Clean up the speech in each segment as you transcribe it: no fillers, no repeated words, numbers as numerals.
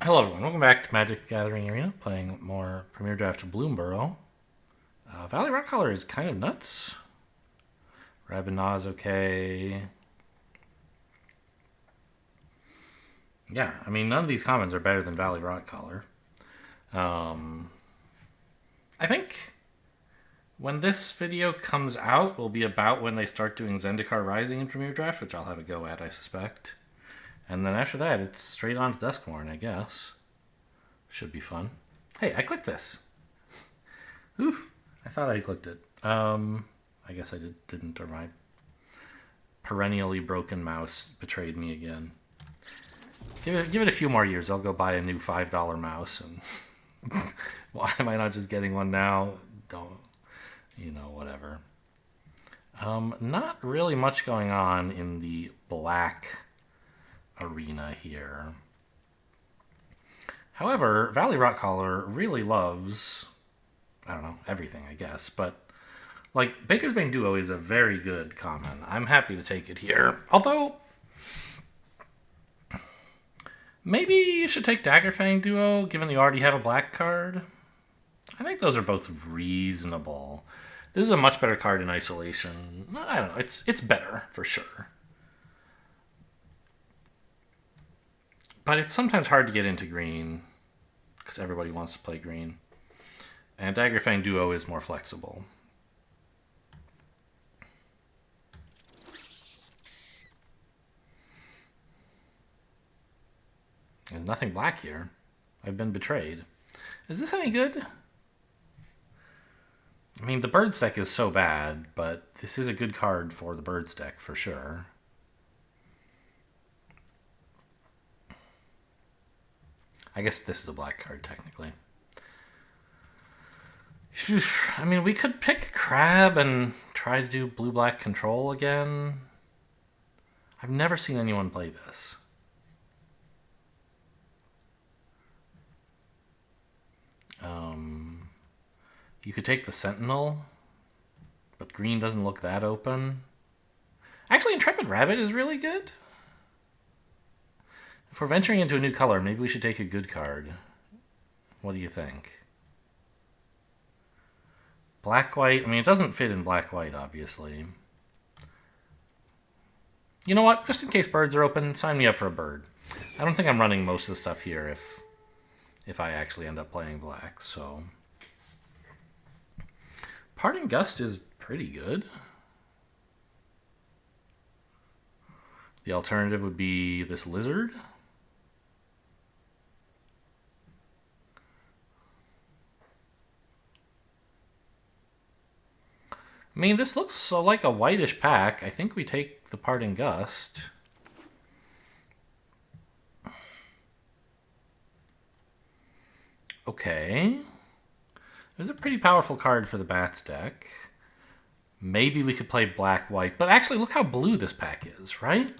Hello everyone, welcome back to Magic the Gathering Arena, playing more Premier Draft Bloomborough. Valley Rock Collar is kind of nuts. Rabinah is okay. Yeah, I mean, none of these commons are better than Valley Rock Collar. I think when this video comes out will be about when they start doing Zendikar Rising in Premier Draft, which I'll have a go at, I suspect. And then after that, it's straight on to Duskmourn, I guess. Should be fun. Hey, I clicked this. Oof. I thought I clicked it. I guess I didn't, or my perennially broken mouse betrayed me again. Give it a few more years. I'll go buy a new $5 mouse. And why am I not just getting one now? Don't, whatever. Not really much going on in the black arena here. However, Valley Rock Collar really loves, I don't know, everything, I guess. But, like, Baker's Bane Duo is a very good common. I'm happy to take it here. Although, maybe you should take Daggerfang Duo, given you already have a black card. I think those are both reasonable. This is a much better card in isolation. I don't know. It's better, for sure. But it's sometimes hard to get into green, because everybody wants to play green. And Daggerfang Duo is more flexible. There's nothing black here. I've been betrayed. Is this any good? I mean, the Birds deck is so bad, but this is a good card for the Birds deck, for sure. I guess this is a black card, technically. I mean, we could pick Crab and try to do blue-black control again. I've never seen anyone play this. You could take the Sentinel, but green doesn't look that open. Actually, Intrepid Rabbit is really good. If we're venturing into a new color, maybe we should take a good card. What do you think? Black-white, I mean, it doesn't fit in black-white, obviously. You know what? Just in case birds are open, sign me up for a bird. I don't think I'm running most of the stuff here if I actually end up playing black, so... Parting Gust is pretty good. The alternative would be this lizard. I mean, this looks so like a whitish pack. I think we take the Parting Gust. Okay. This is a pretty powerful card for the Bats deck. Maybe we could play black-white. But actually, look how blue this pack is, right?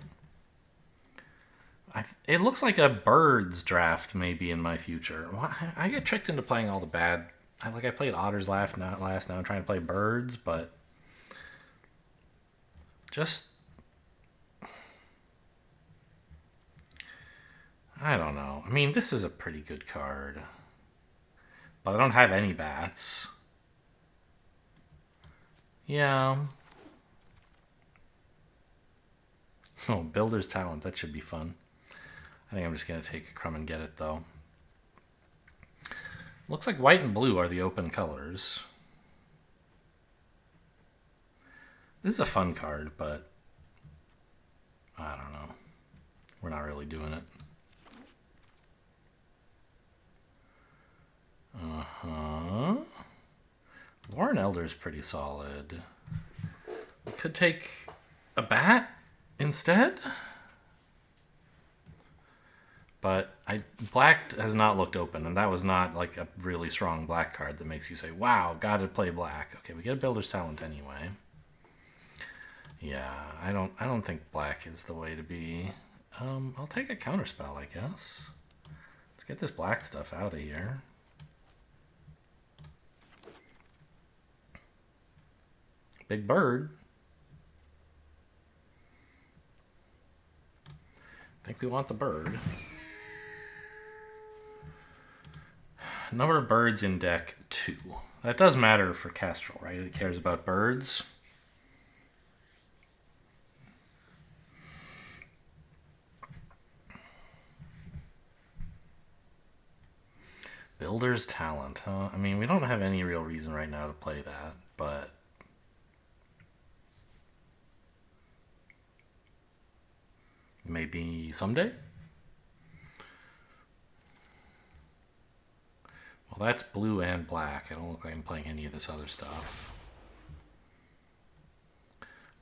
It looks like a Birds draft maybe in my future. I get tricked into playing all the bad... I played Otters last, now I'm trying to play Birds, but... Just... I don't know. I mean, this is a pretty good card. But I don't have any bats. Yeah. Oh, Builder's Talent. That should be fun. I think I'm just going to take a crumb and get it, though. Looks like white and blue are the open colors. This is a fun card, but I don't know. We're not really doing it. Warren Elder's pretty solid. We could take a bat instead. But black has not looked open, and that was not like a really strong black card that makes you say, wow, gotta play black. Okay, we get a Builder's Talent anyway. Yeah, I don't think black is the way to be. I'll take a counterspell, I guess. Let's get this black stuff out of here. Big bird. I think we want the bird. Number of birds in deck 2. That does matter for Kestrel, right? It cares about birds. Builder's Talent, huh? I mean, we don't have any real reason right now to play that, but maybe someday? Well, that's blue and black. I don't look like I'm playing any of this other stuff.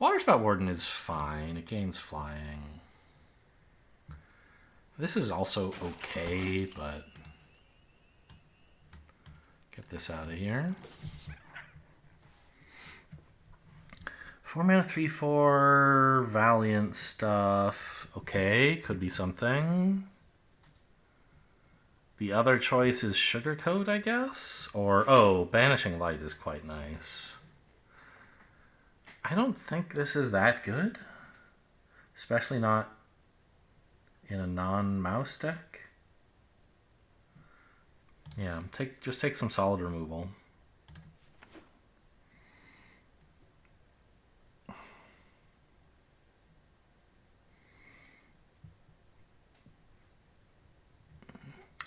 Waterspout Warden is fine. It gains flying. This is also okay, but get this out of here. 4 mana, 3/4 Valiant stuff. Okay, could be something. The other choice is Sugarcoat, I guess? Or, oh, Banishing Light is quite nice. I don't think this is that good. Especially not in a non-mouse deck. Yeah, just take some solid removal.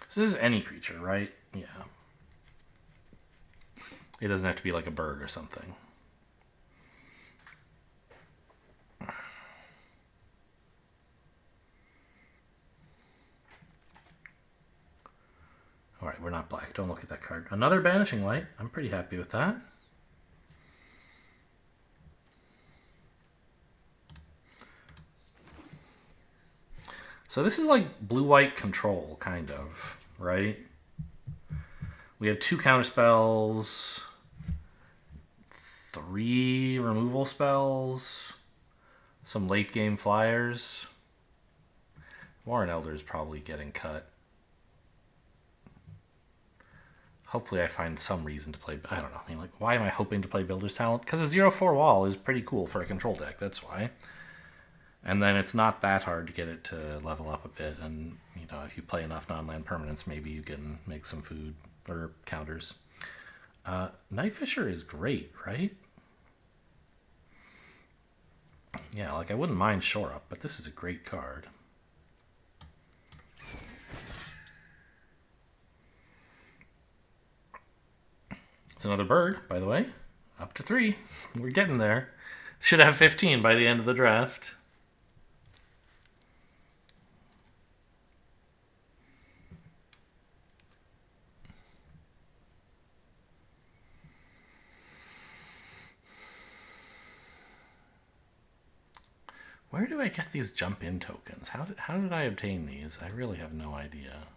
So this is any creature, right? Yeah. It doesn't have to be like a bird or something. Alright, we're not black. Don't look at that card. Another Banishing Light. I'm pretty happy with that. So this is like blue-white control, kind of, right? We have 2 counter spells, 3 removal spells, some late-game flyers. Warren Elder is probably getting cut. Hopefully I find some reason to play... I don't know. I mean, like, why am I hoping to play Builder's Talent? Because a 0/4 wall is pretty cool for a control deck. That's why. And then it's not that hard to get it to level up a bit. And, you know, if you play enough non-land permanents, maybe you can make some food or counters. Night Fisher is great, right? Yeah, like, I wouldn't mind Shore Up, but this is a great card. It's another bird, by the way. Up to 3. We're getting there. Should have 15 by the end of the draft. Where do I get these jump-in tokens? How did I obtain these? I really have no idea.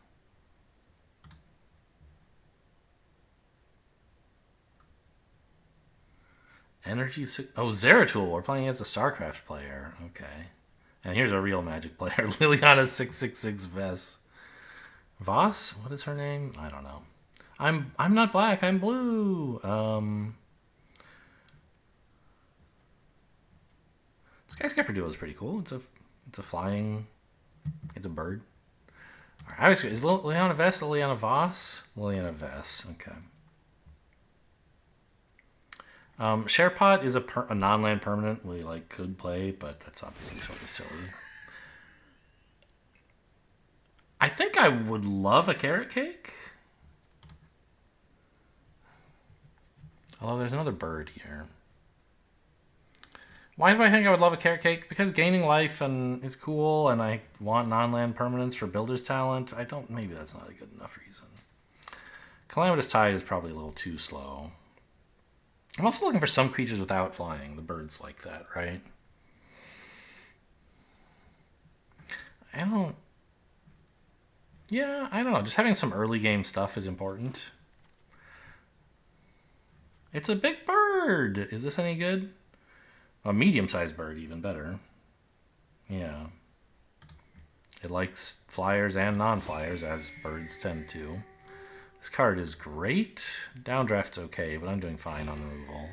Energy... Oh, Zeratul. We're playing as a StarCraft player. Okay. And here's a real Magic player. Liliana 666 Vess. Voss? What is her name? I don't know. I'm not black. I'm blue. Skyscraper Duo is pretty cool. It's a flying... It's a bird. All right, is Liliana Vess Liliana Voss? Liliana Vess. Okay. Sharepot is a non-land permanent we could play, but that's obviously sort of silly. I think I would love a Carrot Cake. Although there's another bird here. Why do I think I would love a Carrot Cake? Because gaining life is cool, and I want non-land permanents for Builder's Talent. Maybe that's not a good enough reason. Calamitous Tide is probably a little too slow. I'm also looking for some creatures without flying. The birds like that, right? I don't know. Just having some early game stuff is important. It's a big bird. Is this any good? A medium-sized bird, even better. Yeah. It likes flyers and non-flyers, as birds tend to. This card is great. Downdraft's okay, but I'm doing fine on removal.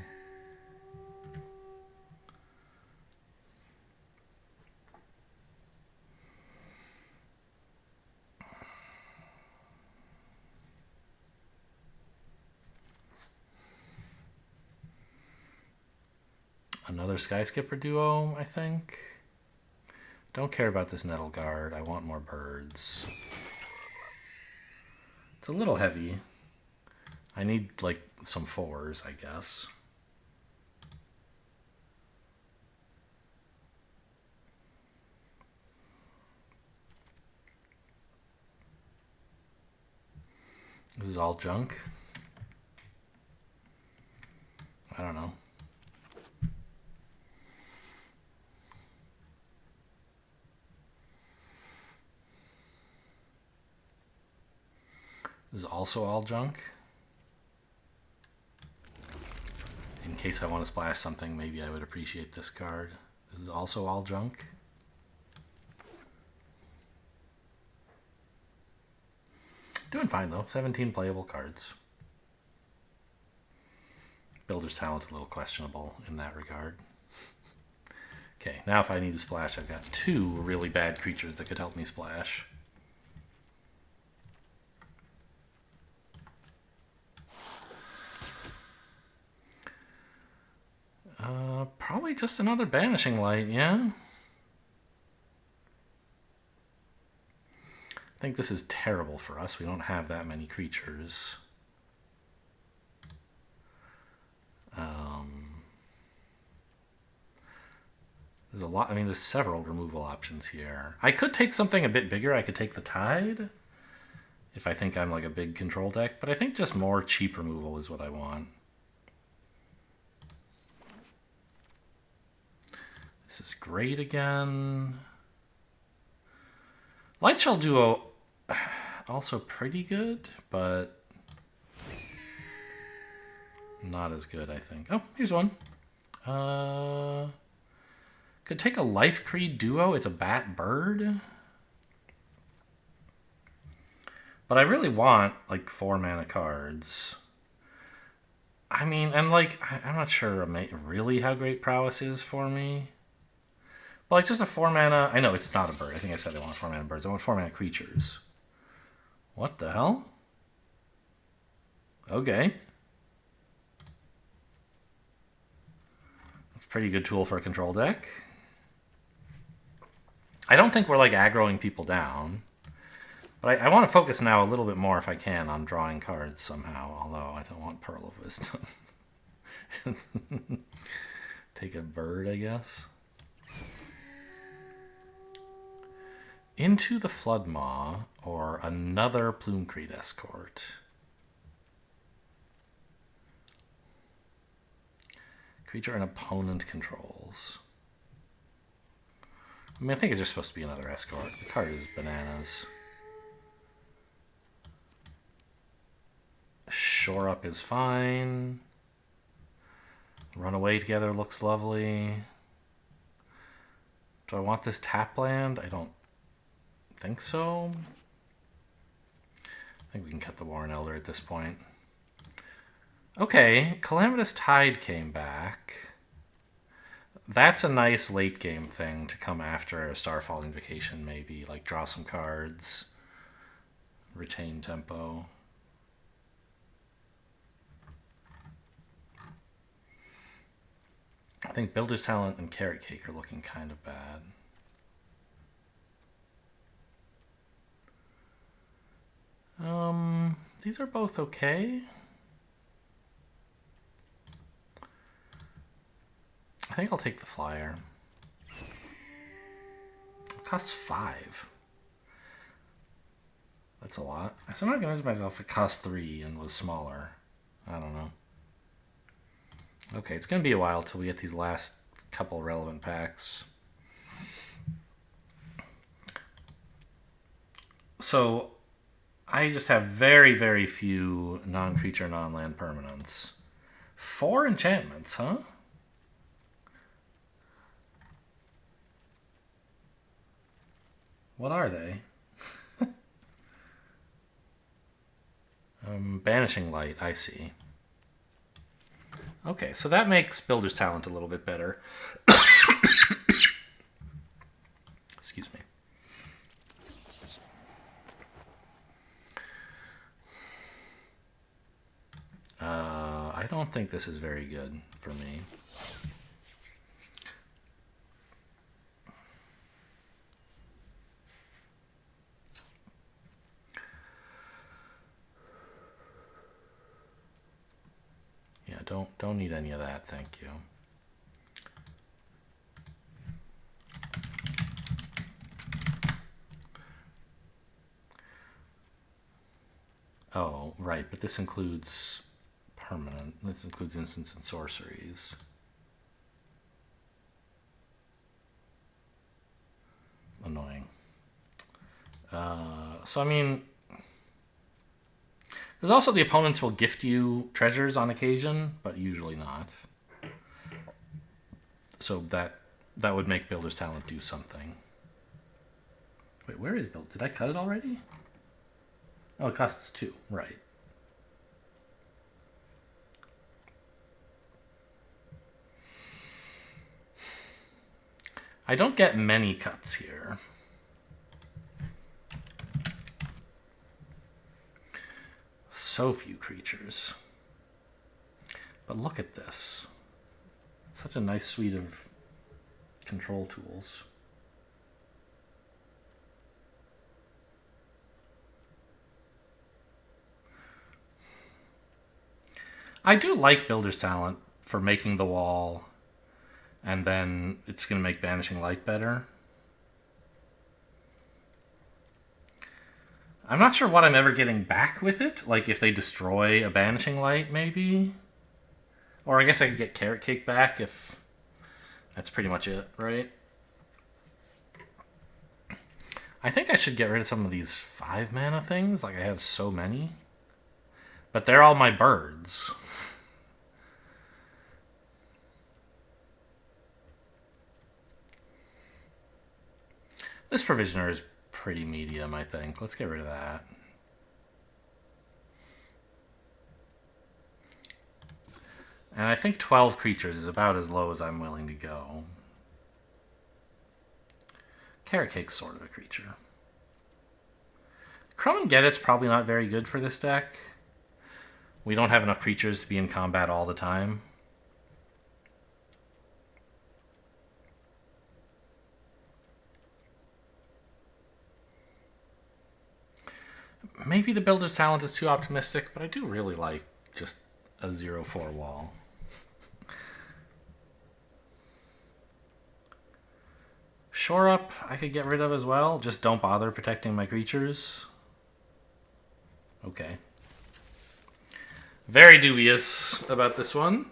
Another Skyskipper duo, I think. Don't care about this Nettle Guard. I want more birds. It's a little heavy. I need, like, some 4s, I guess. This is all junk. I don't know. This is also all junk. In case I want to splash something, maybe I would appreciate this card. This is also all junk. Doing fine though, 17 playable cards. Builder's Talent a little questionable in that regard. Okay, now if I need to splash, I've got 2 really bad creatures that could help me splash. Probably just another Banishing Light, yeah? I think this is terrible for us. We don't have that many creatures. There's a lot. I mean, there's several removal options here. I could take something a bit bigger. I could take the Tide if I think I'm like a big control deck, but I think just more cheap removal is what I want. This is great again. Lightshell Duo, also pretty good, but not as good, I think. Oh, here's one. Could take a Life Creed Duo. It's a Bat Bird. But I really want, like, 4 mana cards. I mean, and, like, I'm not sure really how great Prowess is for me. But, like, just a 4 mana... I know, it's not a bird. I think I said I want 4 mana birds. I want 4 mana creatures. What the hell? Okay. That's a pretty good tool for a control deck. I don't think we're, like, aggroing people down. But I want to focus now a little bit more, if I can, on drawing cards somehow. Although I don't want Pearl of Wisdom. Take a bird, I guess. Into the Floodmaw, or another Plume-Creed Escort. Creature an opponent controls. I mean, I think it's just supposed to be another Escort. The card is bananas. Shore Up is fine. Run Away Together looks lovely. Do I want this tap land? I don't think so. I think we can cut the Warren Elder at this point. Okay, Calamitous Tide came back. That's a nice late game thing to come after a Starfall Invocation, maybe. Like, draw some cards, retain tempo. I think Builder's Talent and Carrot Cake are looking kind of bad. These are both okay. I think I'll take the flyer. It costs 5. That's a lot. So I'm not gonna use myself. It cost 3 and was smaller. I don't know. Okay, it's gonna be a while till we get these last couple relevant packs. So I just have very, very few non-creature, non-land permanents. 4 enchantments, huh? What are they? Banishing Light, I see. Okay, so that makes Builder's Talent a little bit better. Excuse me. I don't think this is very good for me. don't need any of that, thank you. Oh, right, but this includes permanent. This includes instants and sorceries. Annoying. So, I mean, there's also the opponents will gift you treasures on occasion, but usually not. So that would make Builder's Talent do something. Wait, where is Build? Did I cut it already? Oh, it costs 2, right. I don't get many cuts here. So few creatures. But look at this. It's such a nice suite of control tools. I do like Builder's Talent for making the wall, and then it's going to make Banishing Light better. I'm not sure what I'm ever getting back with it. Like, if they destroy a Banishing Light, maybe? Or I guess I could get Carrot Cake back if... That's pretty much it, right? I think I should get rid of some of these 5 mana things. Like, I have so many. But they're all my birds. This Provisioner is pretty medium, I think. Let's get rid of that. And I think 12 creatures is about as low as I'm willing to go. Carrot Cake's sort of a creature. Chrome and Get It's probably not very good for this deck. We don't have enough creatures to be in combat all the time. Maybe the Builder's Talent is too optimistic, but I do really like just a 0/4 wall. Shore Up I could get rid of as well. Just don't bother protecting my creatures. Okay. Very dubious about this one.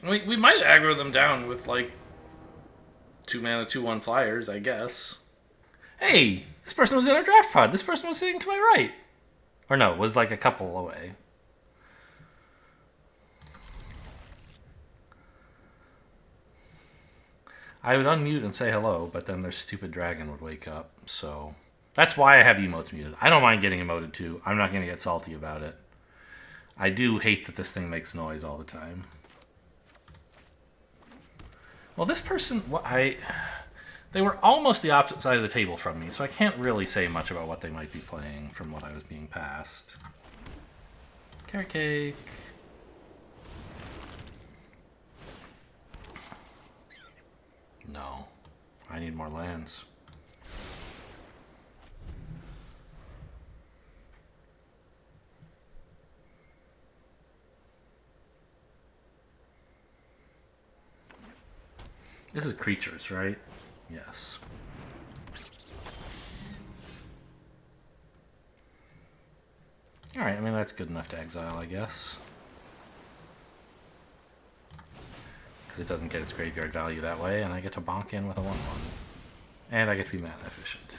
We might aggro them down with, like, 2 mana, 2/1 flyers, I guess. Hey, this person was in our draft pod. This person was sitting to my right. Or no, it was like a couple away. I would unmute and say hello, but then their stupid dragon would wake up. So that's why I have emotes muted. I don't mind getting emoted too. I'm not going to get salty about it. I do hate that this thing makes noise all the time. Well, this person, they were almost the opposite side of the table from me, so I can't really say much about what they might be playing from what I was being passed. Carrot Cake. No. I need more lands. This is creatures, right? Yes. Alright, I mean, that's good enough to exile, I guess. Because it doesn't get its graveyard value that way, and I get to bonk in with a 1/1. And I get to be mana efficient.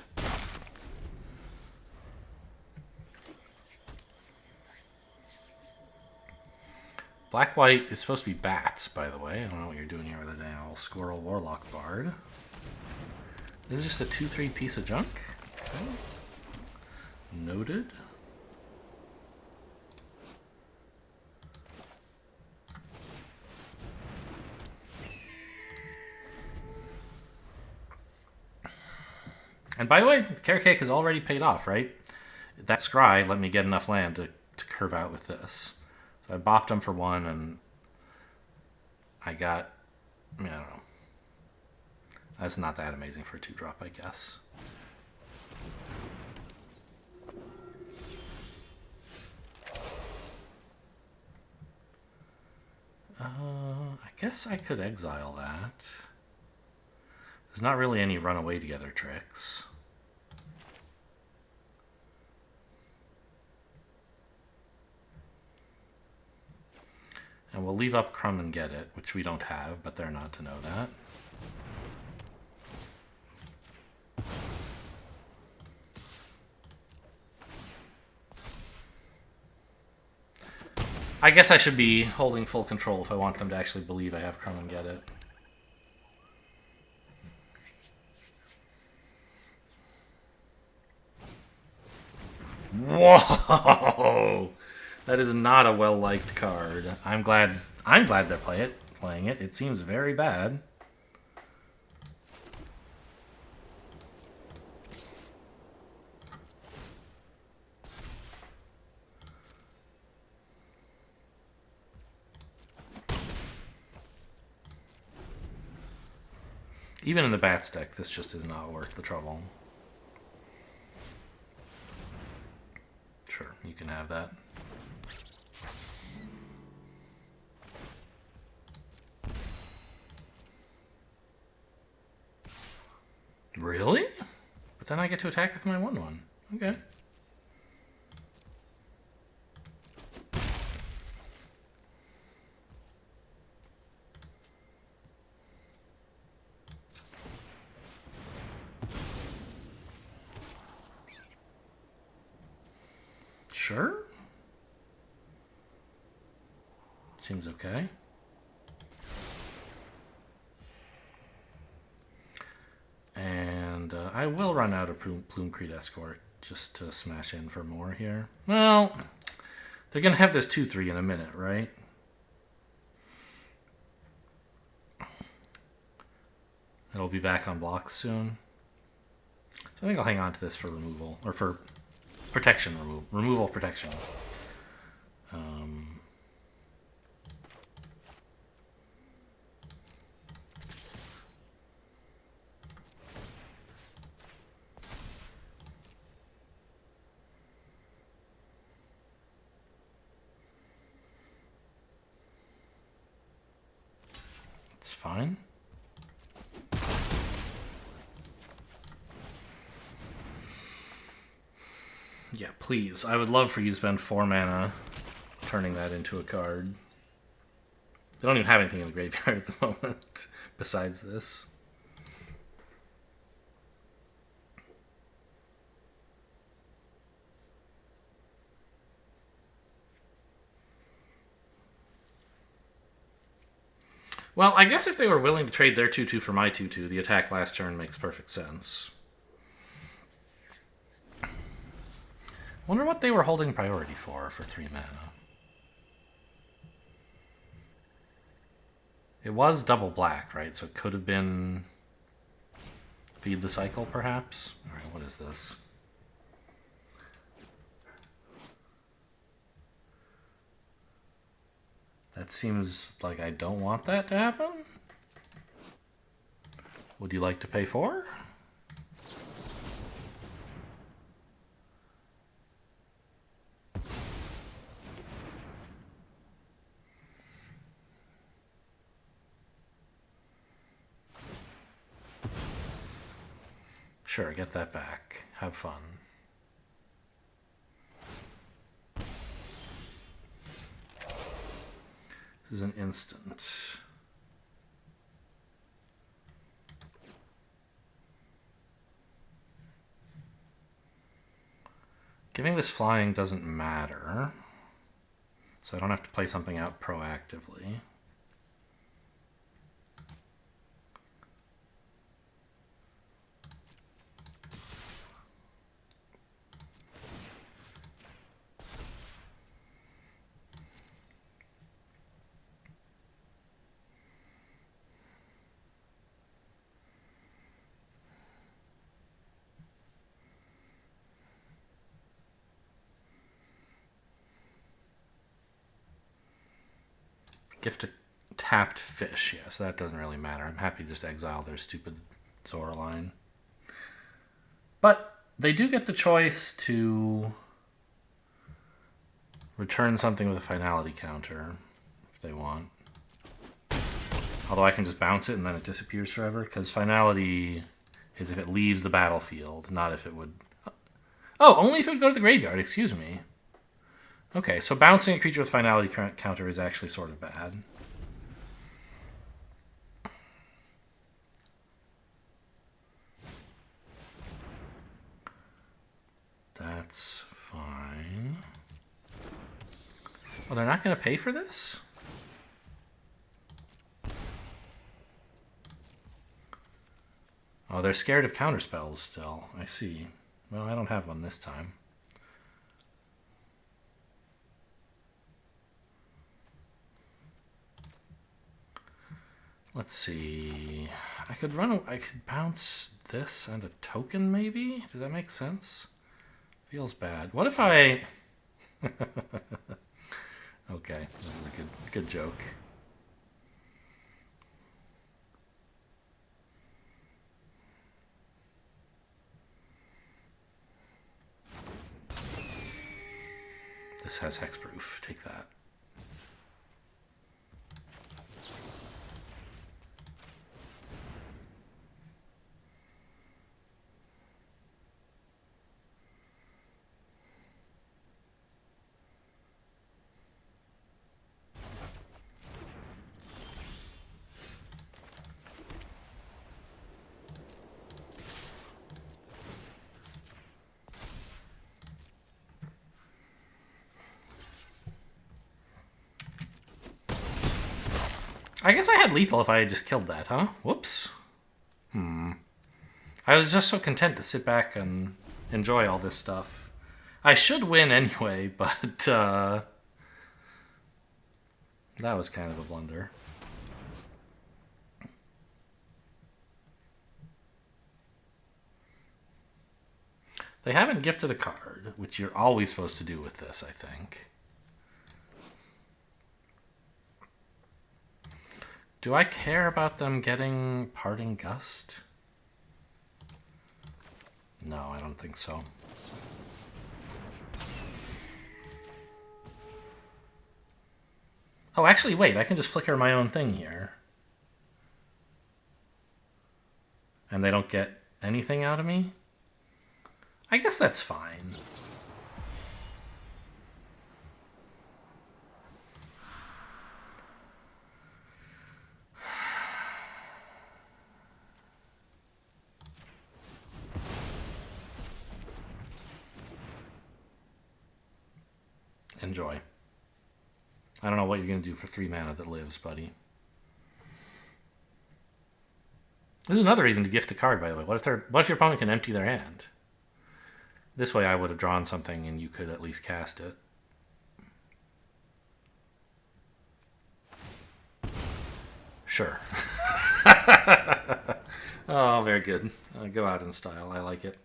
Black-white is supposed to be bats, by the way. I don't know what you're doing here with a damn Squirrel Warlock Bard. This is just a 2/3 piece of junk. Okay. Noted. And by the way, Carrot Cake has already paid off, right? That scry let me get enough land to curve out with this. So I bopped him for 1, and I got I mean, I don't know. That's not that amazing for a 2-drop, I guess. I guess I could exile that. There's not really any run away together tricks. And we'll leave up Crumb and get it, which we don't have, but they're not to know that. I guess I should be holding full control if I want them to actually believe I have Crumb and get it. Whoa! That is not a well-liked card. I'm glad they're playing it. It seems very bad. Even in the Bats deck, this just is not worth the trouble. Sure, you can have that. Really? But then I get to attack with my 1/1. Okay. Sure. Seems okay. And I will run out of Plume-Creed Escort just to smash in for more here. Well, they're going to have this 2/3 in a minute, right? It'll be back on blocks soon. So I think I'll hang on to this for removal, or for protection removal protection. It's fine. Yeah, please. I would love for you to spend 4 mana turning that into a card. They don't even have anything in the graveyard at the moment besides this. Well, I guess if they were willing to trade their 2/2 for my 2/2, the attack last turn makes perfect sense. Wonder what they were holding priority for 3 mana. It was double black, right? So it could have been Feed the Cycle, perhaps? Alright, what is this? That seems like I don't want that to happen. Would you like to pay 4? Sure, get that back. Have fun. This is an instant. Giving this flying doesn't matter, so I don't have to play something out proactively. Gift tapped fish. Yes, that doesn't really matter. I'm happy to just exile their stupid Zora line. But they do get the choice to return something with a finality counter if they want. Although I can just bounce it and then it disappears forever, because finality is if it leaves the battlefield, not if it would... Oh, only if it would go to the graveyard, excuse me. Okay, so bouncing a creature with finality counter is actually sort of bad. That's fine. Oh, they're not going to pay for this? Oh, they're scared of counterspells still. I see. Well, I don't have one this time. Let's see. I could bounce this and a token, maybe? Does that make sense? Feels bad. What if I... Okay, this is a good joke. This has hexproof. Take that. I guess I had lethal if I had just killed that, huh? Whoops. I was just so content to sit back and enjoy all this stuff. I should win anyway, but that was kind of a blunder. They haven't gifted a card, which you're always supposed to do with this, I think. Do I care about them getting Parting Gust? No, I don't think so. Oh, actually, wait. I can just flicker my own thing here. And they don't get anything out of me? I guess that's fine. Enjoy. I don't know what you're going to do for 3 mana that lives, buddy. This is another reason to gift a card, by the way. What if your opponent can empty their hand? This way I would have drawn something and you could at least cast it. Sure. Oh, very good. Go out in style. I like it.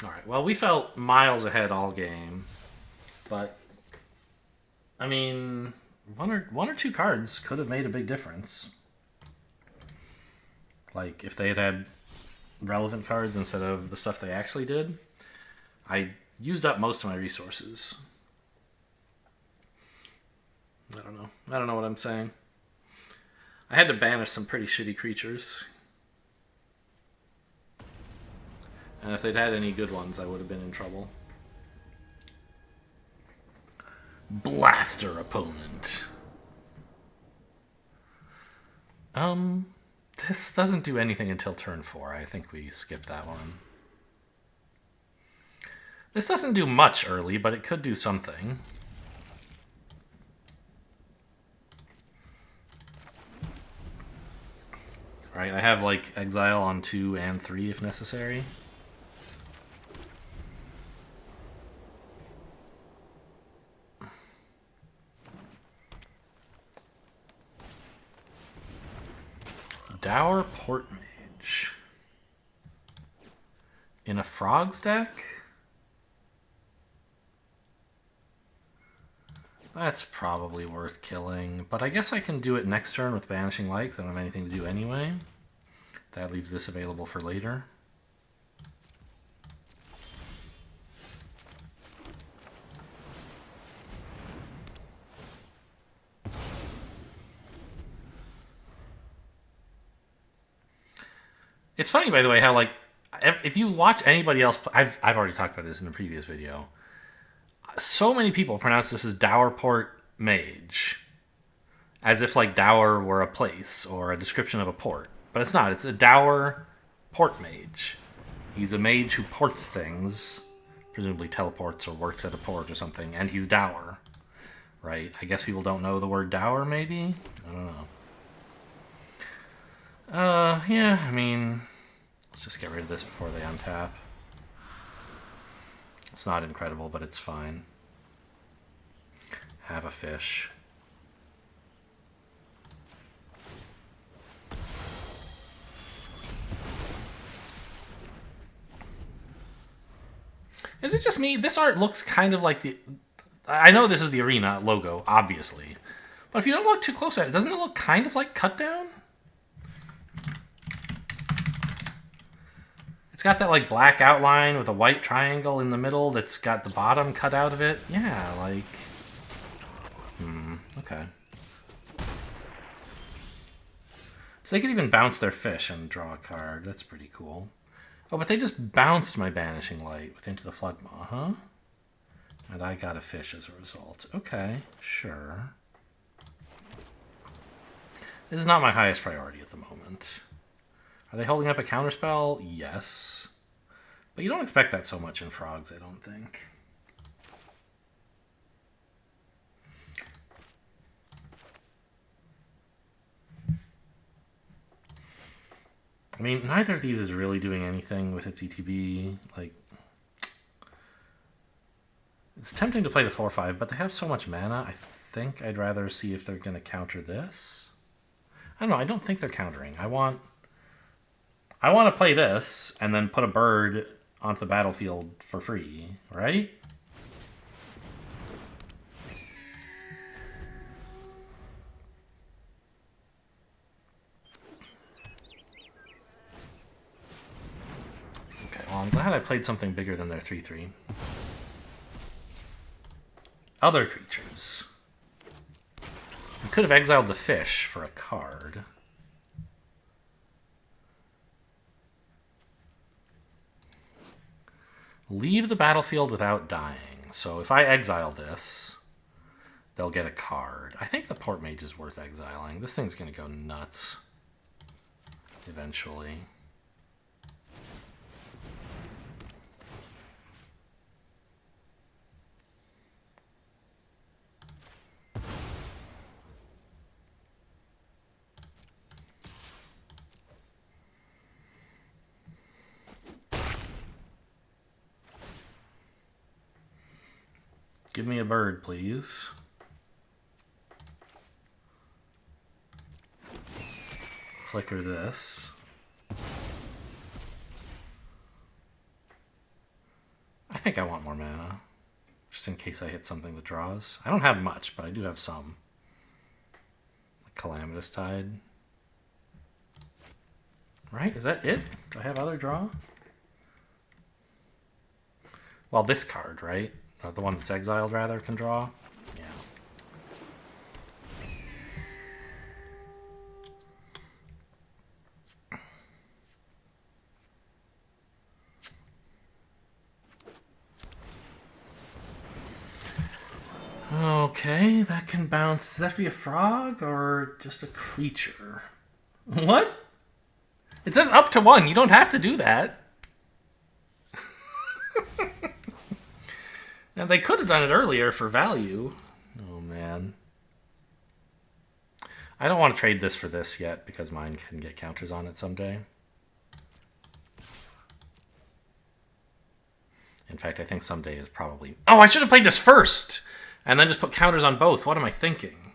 All right. Well, we felt miles ahead all game, but I mean, one or two cards could have made a big difference. Like if they had relevant cards instead of the stuff they actually did. I used up most of my resources. I don't know. I don't know what I'm saying. I had to banish some pretty shitty creatures. And if they'd had any good ones, I would have been in trouble. Blaster opponent. This doesn't do anything until turn 4. I think we skipped that one. This doesn't do much early, but it could do something. Right, I have like exile on 2 and 3 if necessary. Dour Portmage. in a frogs deck? That's probably worth killing, but I guess I can do it next turn with Banishing Light because I don't have anything to do anyway. That leaves this available for later. It's funny, by the way, how, like, if you watch anybody else, I've already talked about this in a previous video. So many people pronounce this as Dowerport Mage, as if, like, Dower were a place or a description of a port. But it's not. It's a Dower Port Mage. He's a mage who ports things, presumably teleports or works at a port or something, and he's Dower, right? I guess people don't know the word Dower, maybe? I don't know. Yeah, I mean, let's just get rid of this before they untap. It's not incredible, but it's fine. Have a fish. Is it just me? This art looks kind of like the... I know this is the Arena logo, obviously. But if you don't look too close at it, doesn't it look kind of like Cut Down? It's got that, like, black outline with a white triangle in the middle that's got the bottom cut out of it. Yeah, like... okay. So they could even bounce their fish and draw a card. That's pretty cool. Oh, but they just bounced my Banishing Light with Into the Floodmaw, huh? And I got a fish as a result. Okay, sure. This is not my highest priority at the moment. Are they holding up a counterspell? Yes. But you don't expect that so much in frogs, I don't think. I mean, neither of these is really doing anything with its ETB. Like, it's tempting to play the 4/5, but they have so much mana, I think I'd rather see if they're going to counter this. I don't know, I don't think they're countering. I want to play this and then put a bird onto the battlefield for free, right? Okay, well, I'm glad I played something bigger than their 3/3. Other creatures. We could have exiled the fish for a card. Leave the battlefield without dying. So if I exile this, they'll get a card. I think the Port Mage is worth exiling. This thing's going to go nuts eventually. Give me a bird, please. Flicker this. I think I want more mana, just in case I hit something that draws. I don't have much, but I do have some. Like Calamitous Tide. Right? Is that it? Do I have other draw? Well, this card, right? Or the one that's exiled, rather, can draw? Yeah. Okay, that can bounce. Does that have to be a frog or just a creature? What? It says up to 1. You don't have to do that. And they could have done it earlier for value. Oh, man. I don't want to trade this for this yet because mine can get counters on it someday. In fact, I think someday is probably... Oh, I should have played this first! And then just put counters on both. What am I thinking?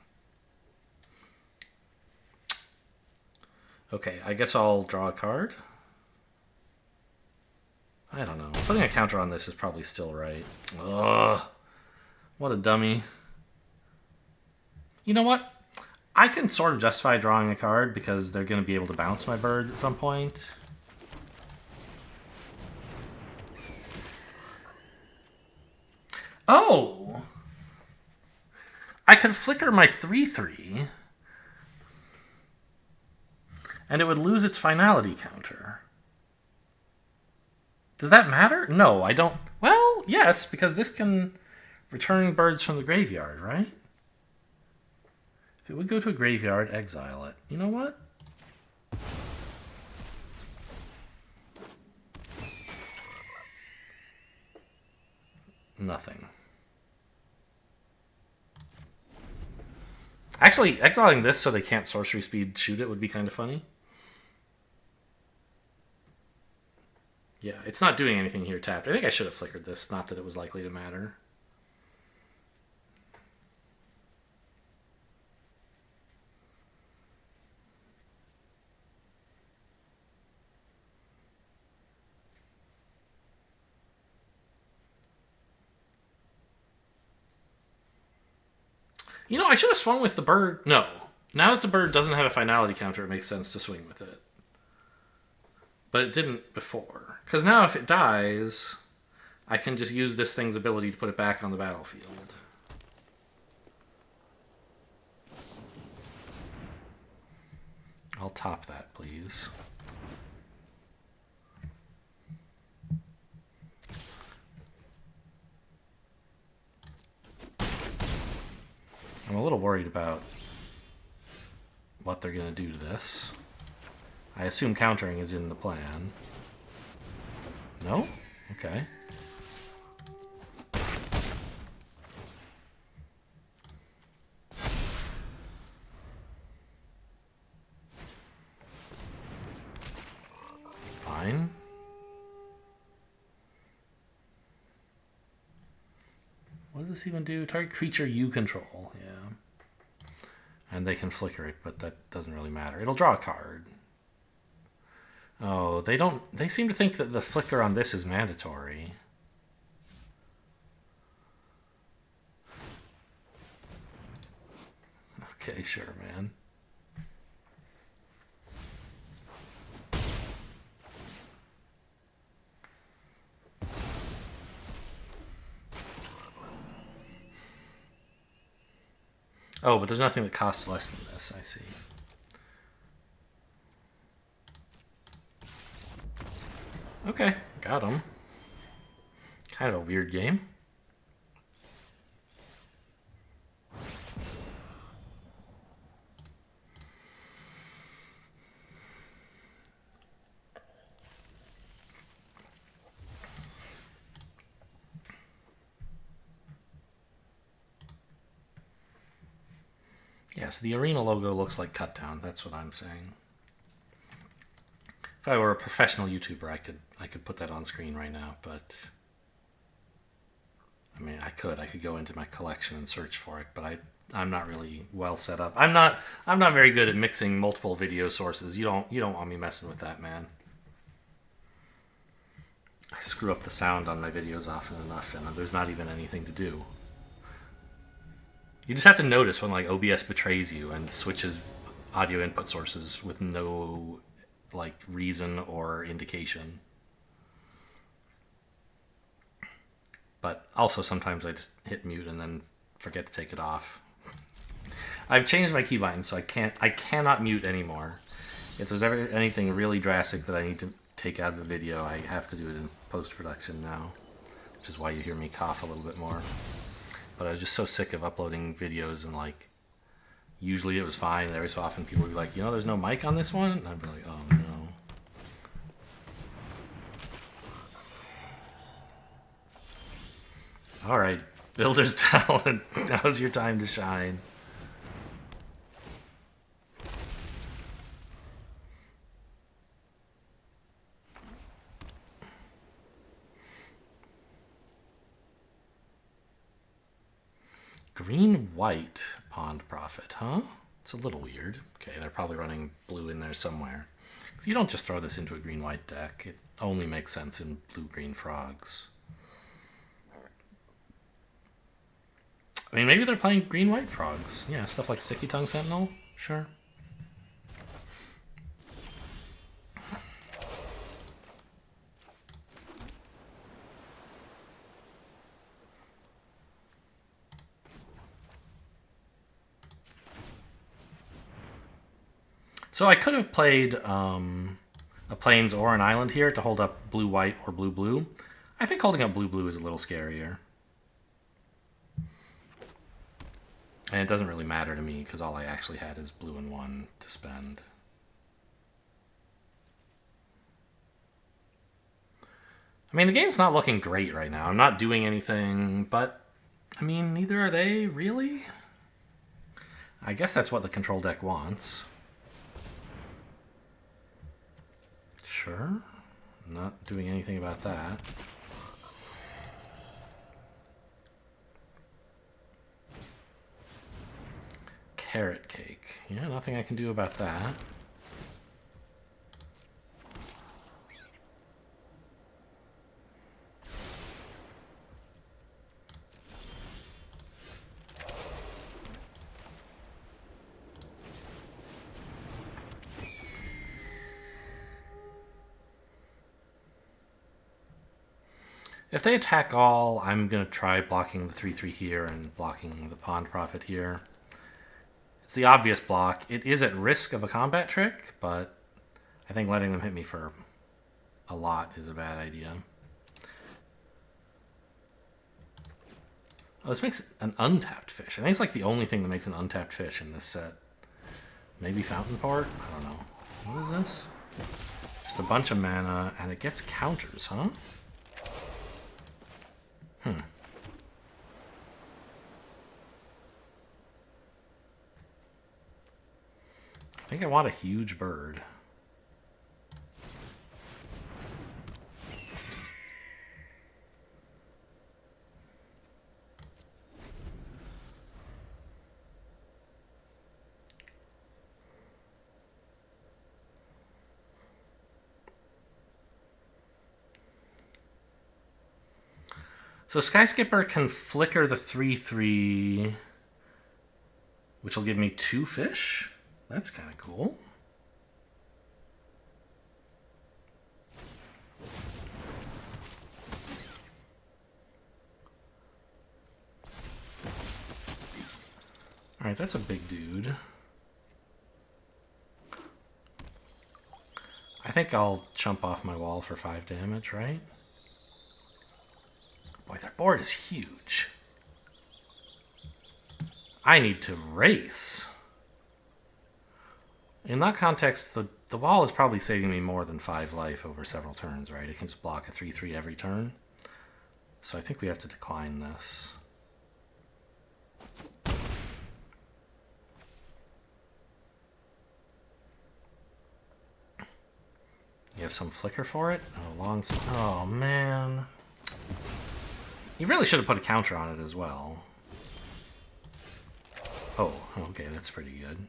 Okay, I guess I'll draw a card. I don't know. Putting a counter on this is probably still right. Ugh. What a dummy. You know what? I can sort of justify drawing a card because they're going to be able to bounce my birds at some point. Oh! I could flicker my 3/3 and it would lose its finality counter. Does that matter? No, I don't. Well, yes, because this can return birds from the graveyard, right? If it would go to a graveyard, exile it. You know what? Nothing. Actually, exiling this so they can't sorcery speed shoot it would be kind of funny. Yeah, it's not doing anything here tapped. I think I should have flickered this, not that it was likely to matter. You know, I should have swung with the bird. No. Now that the bird doesn't have a finality counter, it makes sense to swing with it. But it didn't before. Because now if it dies, I can just use this thing's ability to put it back on the battlefield. I'll top that, please. I'm a little worried about what they're going to do to this. I assume countering is in the plan. No? Okay. Fine. What does this even do? Target creature you control. Yeah. And they can flicker it, but that doesn't really matter. It'll draw a card. Oh, they don't... They seem to think that the flicker on this is mandatory. Okay, sure, man. Oh, but there's nothing that costs less than this, I see. Okay, got him. Kind of a weird game. Yeah, so the arena logo looks like cut down. That's what I'm saying. If I were a professional YouTuber, I could put that on screen right now, but I mean, I could go into my collection and search for it, but I'm not really well set up. I'm not very good at mixing multiple video sources. You don't want me messing with that, man. I screw up the sound on my videos often enough, and there's not even anything to do. You just have to notice when like OBS betrays you and switches audio input sources with no like reason or indication. But also sometimes I just hit mute and then forget to take it off. I've changed my keybinds, so I cannot mute anymore. If there's ever anything really drastic that I need to take out of the video, I have to do it in post-production now, which is why you hear me cough a little bit more. But I was just so sick of uploading videos and like, usually it was fine. Every so often people would be like, you know, there's no mic on this one? And I'd be like, oh no. All right, Builder's Talent. Now's your time to shine. Green-white Pond Prophet, huh? It's a little weird. Okay, they're probably running blue in there somewhere. 'Cause you don't just throw this into a green-white deck. It only makes sense in blue-green frogs. I mean, maybe they're playing green-white frogs. Yeah, stuff like Sticky Tongue Sentinel. Sure. So I could have played a plains or an island here to hold up blue-white or blue-blue. I think holding up blue-blue is a little scarier. And it doesn't really matter to me because all I actually had is blue and 1 to spend. I mean, the game's not looking great right now. I'm not doing anything, but I mean, neither are they, really? I guess that's what the control deck wants. Sure. Not doing anything about that. Carrot cake. Yeah, nothing I can do about that. If they attack all, I'm going to try blocking the 3/3 here and blocking the Pond Prophet here. It's the obvious block. It is at risk of a combat trick, but I think letting them hit me for a lot is a bad idea. Oh, this makes an untapped fish. I think it's like the only thing that makes an untapped fish in this set. Maybe Fountain Port? I don't know. What is this? Just a bunch of mana, and it gets counters, huh? I think I want a huge bird. So Skyskipper can flicker the 3/3, which will give me 2 fish. That's kind of cool. Alright, that's a big dude. I think I'll chump off my wall for 5 damage, right? Boy, their board is huge. I need to race. In that context, the wall is probably saving me more than 5 life over several turns, right? It can just block a 3/3 every turn. So I think we have to decline this. You have some flicker for it? Oh, man. You really should have put a counter on it as well. Oh, okay, that's pretty good.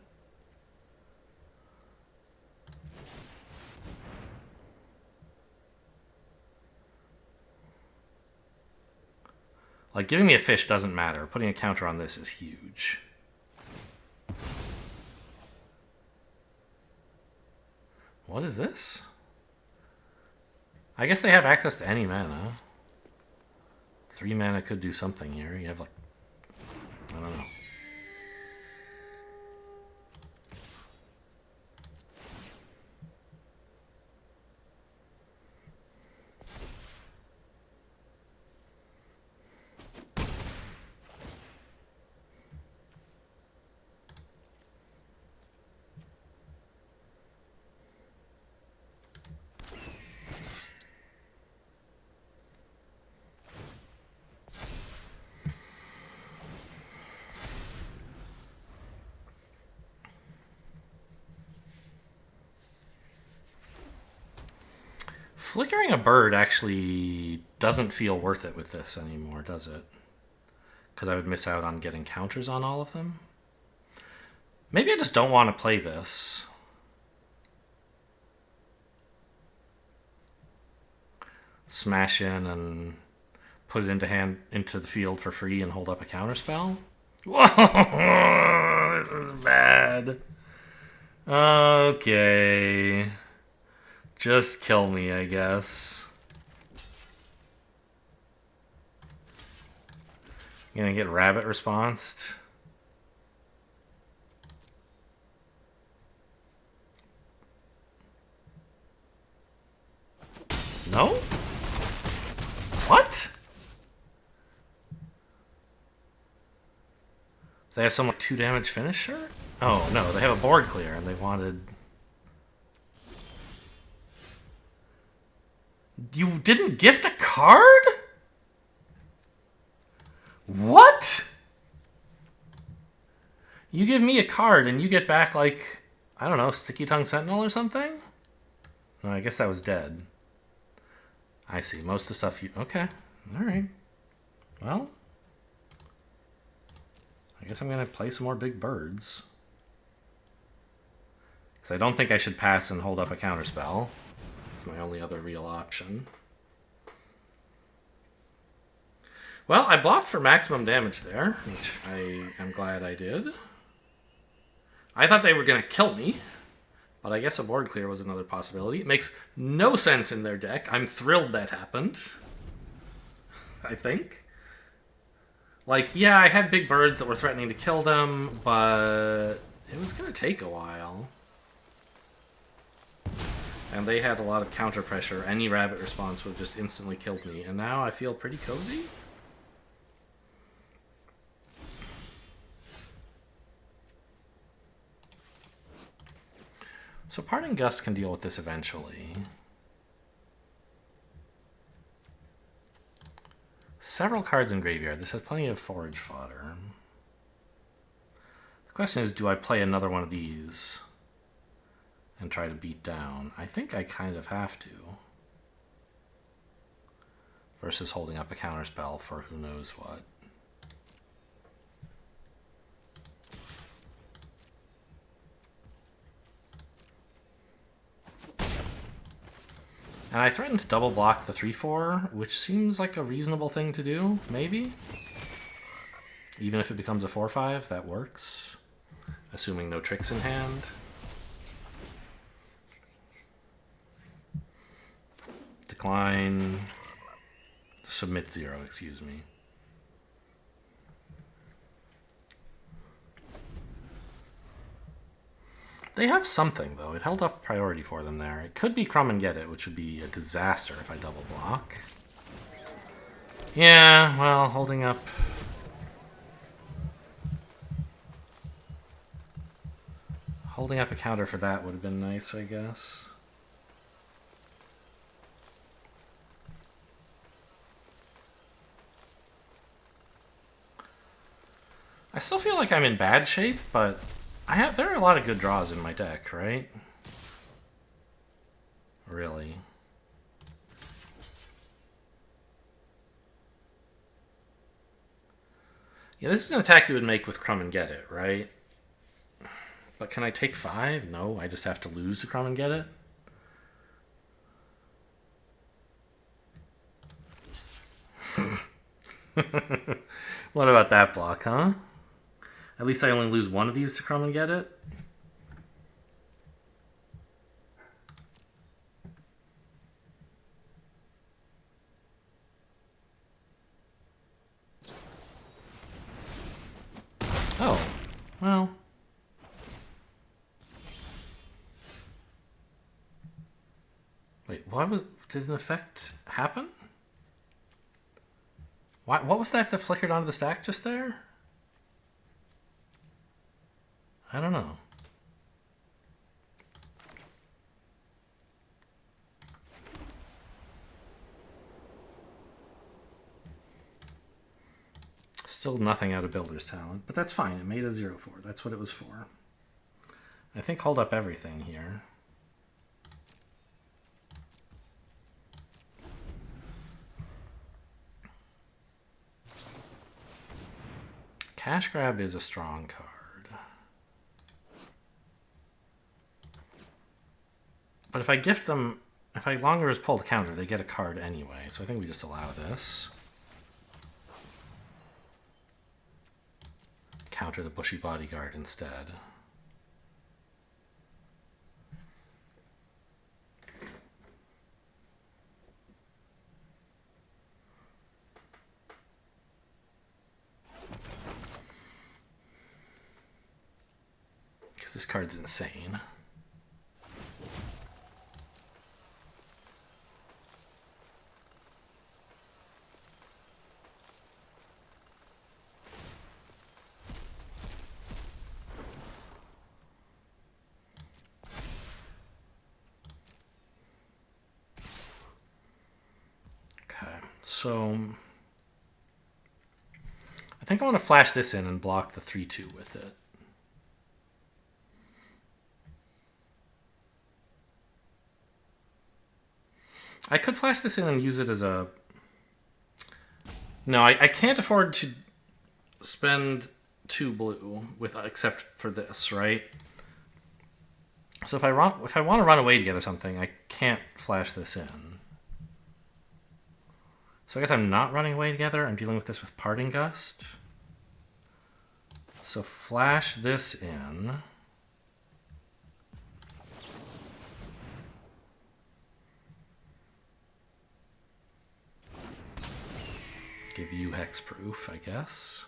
Like, giving me a fish doesn't matter. Putting a counter on this is huge. What is this? I guess they have access to any mana. 3 mana could do something here. You have, like, I don't know. Flickering a bird actually doesn't feel worth it with this anymore, does it? Because I would miss out on getting counters on all of them. Maybe I just don't want to play this. smash in and put it into the field for free and hold up a counterspell. Whoa, this is bad. Okay. Just kill me, I guess. Gonna get rabbit responsed. No? What? They have some 2 damage finisher? Oh no, they have a board clear and they wanted... You didn't gift a card? What? You give me a card and you get back like, I don't know, Sticky Tongue Sentinel or something? No, I guess that was dead. I see. Most of the stuff you... Okay. Alright. Well. I guess I'm going to play some more big birds. Because I don't think I should pass and hold up a counterspell. It's my only other real option. Well, I blocked for maximum damage there, which I am glad I did. I thought they were going to kill me, but I guess a board clear was another possibility. It makes no sense in their deck. I'm thrilled that happened. I think. Like, yeah, I had big birds that were threatening to kill them, but it was going to take a while. And they had a lot of counter pressure. Any rabbit response would have just instantly killed me. And now I feel pretty cozy. So Parting Gust can deal with this eventually. Several cards in graveyard. This has plenty of forage fodder. The question is, do I play another one of these and try to beat down? I think I kind of have to. Versus holding up a counterspell for who knows what. And I threatened to double block the 3/4, which seems like a reasonable thing to do, maybe? Even if it becomes a 4/5, that works. Assuming no tricks in hand. Decline. Submit 0, excuse me. They have something, though. It held up priority for them there. It could be Crumb and Get It, which would be a disaster if I double block. Yeah, well, holding up... Holding up a counter for that would have been nice, I guess. I still feel like I'm in bad shape, but... there are a lot of good draws in my deck, right? Really. Yeah, this is an attack you would make with Crumb and Get It, right? But can I take 5? No, I just have to lose to Crumb and Get It. What about that block, huh? At least I only lose one of these to Crumb and Get It. Oh, well. Wait, did an effect happen? What was that flickered onto the stack just there? I don't know. Still nothing out of Builder's Talent, but that's fine. It made a 0/4. That's what it was for. I think hold up everything here. Cash Grab is a strong card. But if I gift them if I longer is pulled counter, they get a card anyway. So I think we just allow this. Counter the Bushy Bodyguard instead. Because this card's insane. So I think I want to flash this in and block the 3/2 with it. I could flash this in and use it as a... No, I can't afford to spend 2 blue with except for this, right? So if I want to run away to get or something, I can't flash this in. So I guess I'm not running away together. I'm dealing with this with Parting Gust. So flash this in. Give you hexproof, I guess.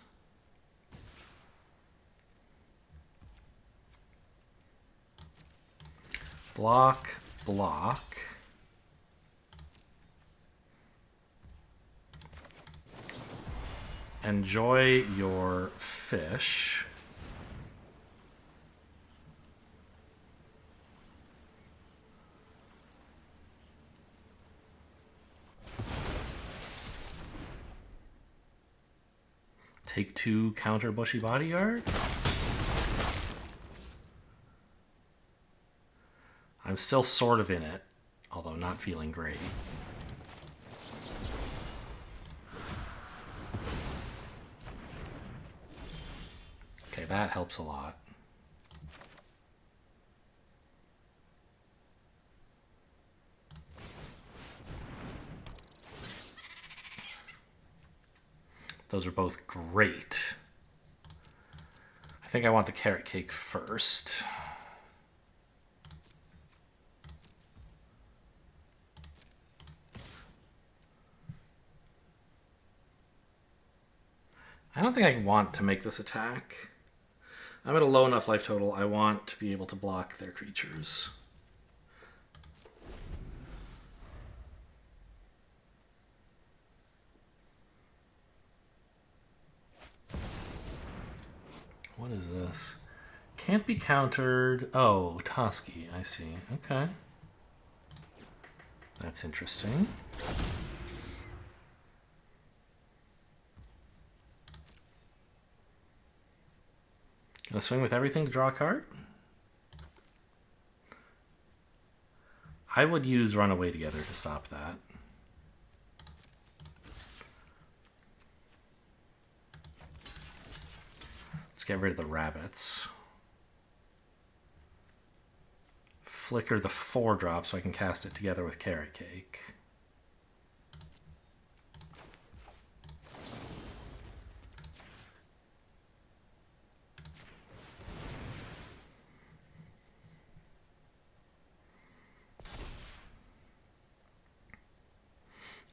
Block, block. Enjoy your fish. Take 2 counter Bushy Bodyguard. I'm still sort of in it, although not feeling great. Okay, that helps a lot. Those are both great. I think I want the carrot cake first. I don't think I want to make this attack. I'm at a low enough life total. I want to be able to block their creatures. What is this? Can't be countered. Oh, Toski. I see. Okay. That's interesting. Gonna swing with everything to draw a card? I would use Run Away Together to stop that. Let's get rid of the rabbits. Flicker the 4-drop so I can cast it together with Carrot Cake.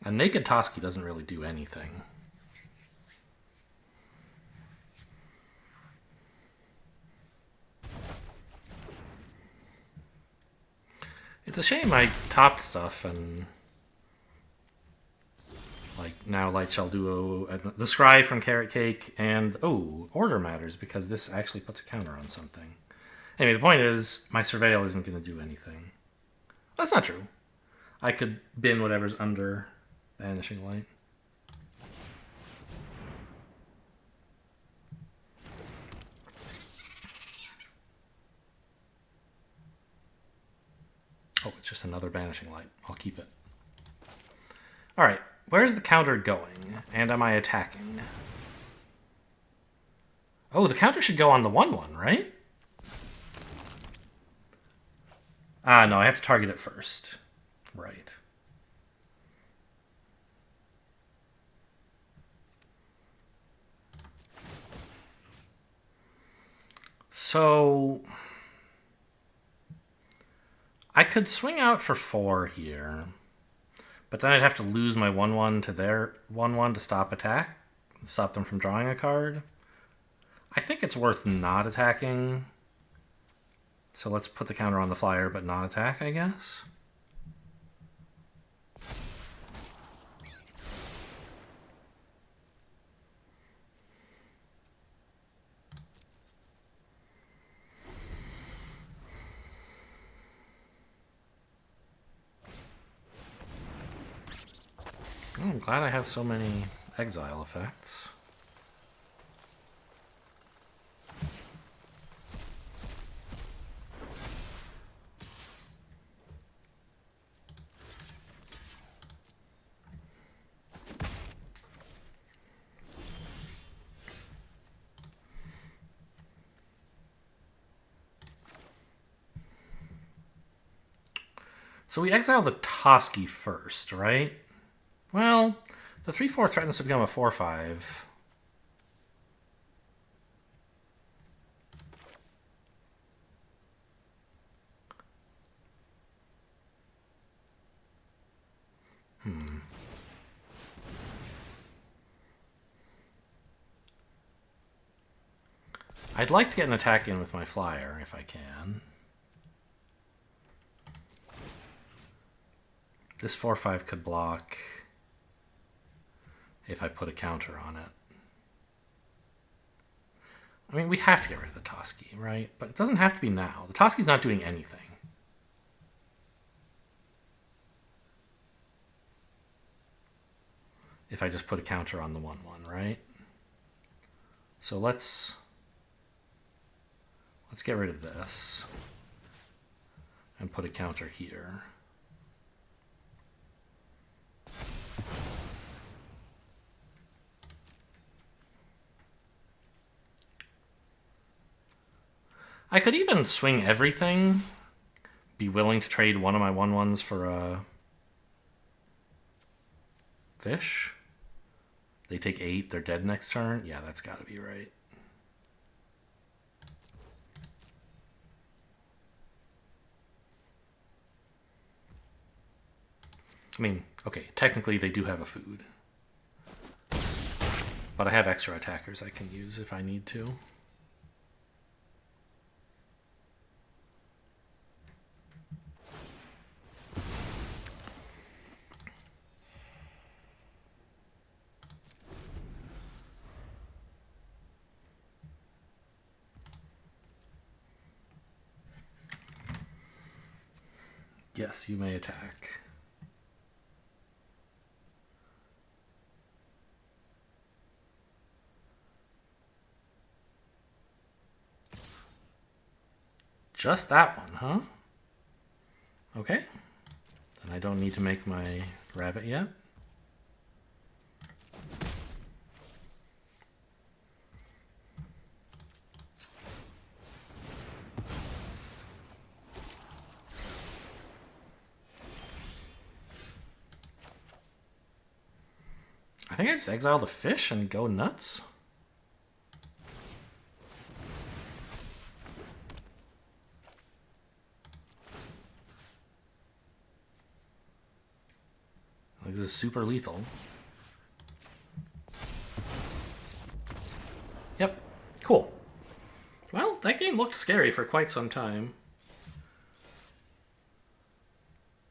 A Naked Toski doesn't really do anything. It's a shame I topped stuff and like now Light Shell Duo, the Scry from Carrot Cake, and oh, Order matters because this actually puts a counter on something. Anyway, the point is my Surveil isn't going to do anything. That's not true. I could bin whatever's under Banishing Light. Oh, it's just another Banishing Light. I'll keep it. Alright, where's the counter going? And am I attacking? Oh, the counter should go on the 1/1, right? Ah, no, I have to target it first. Right. So I could swing out for 4 here, but then I'd have to lose my 1/1 to their 1/1 to stop them from drawing a card. I think it's worth not attacking. So let's put the counter on the flyer, but not attack, I guess. Oh, I'm glad I have so many exile effects. So we exile the Toski first, right? Well, the 3/4 threatens to become a 4/5. I'd like to get an attack in with my flyer if I can. This 4/5 could block if I put a counter on it. I mean, we have to get rid of the Toski, right? But it doesn't have to be now. The Toski's not doing anything. If I just put a counter on the 1/1, right? So let's get rid of this and put a counter here. I could even swing everything, be willing to trade one of my 1/1s for a fish. They take 8, they're dead next turn. Yeah, that's got to be right. I mean, okay, technically they do have a food. But I have extra attackers I can use if I need to. Yes, you may attack. Just that one, huh? Okay. Then I don't need to make my rabbit yet. I think I just exile the fish and go nuts. Like, this is super lethal. Yep. Cool. Well, that game looked scary for quite some time.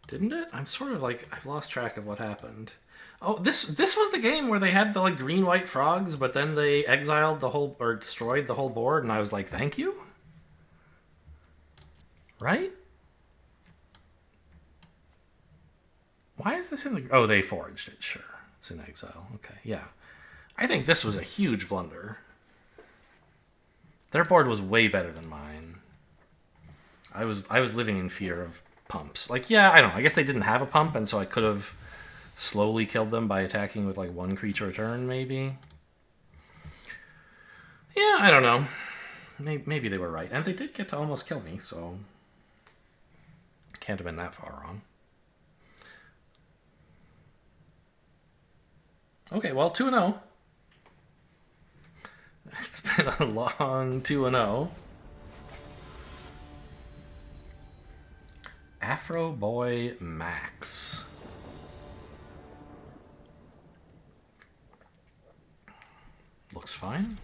Didn't it? I'm sort of like, I've lost track of what happened. Oh, this was the game where they had the like green-white frogs, but then they exiled the whole, or destroyed the whole board, and I was like, thank you? Right? Why is this in the... Oh, they forged it, sure. It's in exile. Okay, yeah. I think this was a huge blunder. Their board was way better than mine. I was living in fear of pumps. Like, yeah, I don't know. I guess they didn't have a pump, and so I could have slowly killed them by attacking with like 1 creature a turn, maybe. Yeah, I don't know. Maybe they were right. And they did get to almost kill me, so... Can't have been that far wrong. Okay, well, 2-0. It's been a long 2-0. Afro Boy Max. Looks fine.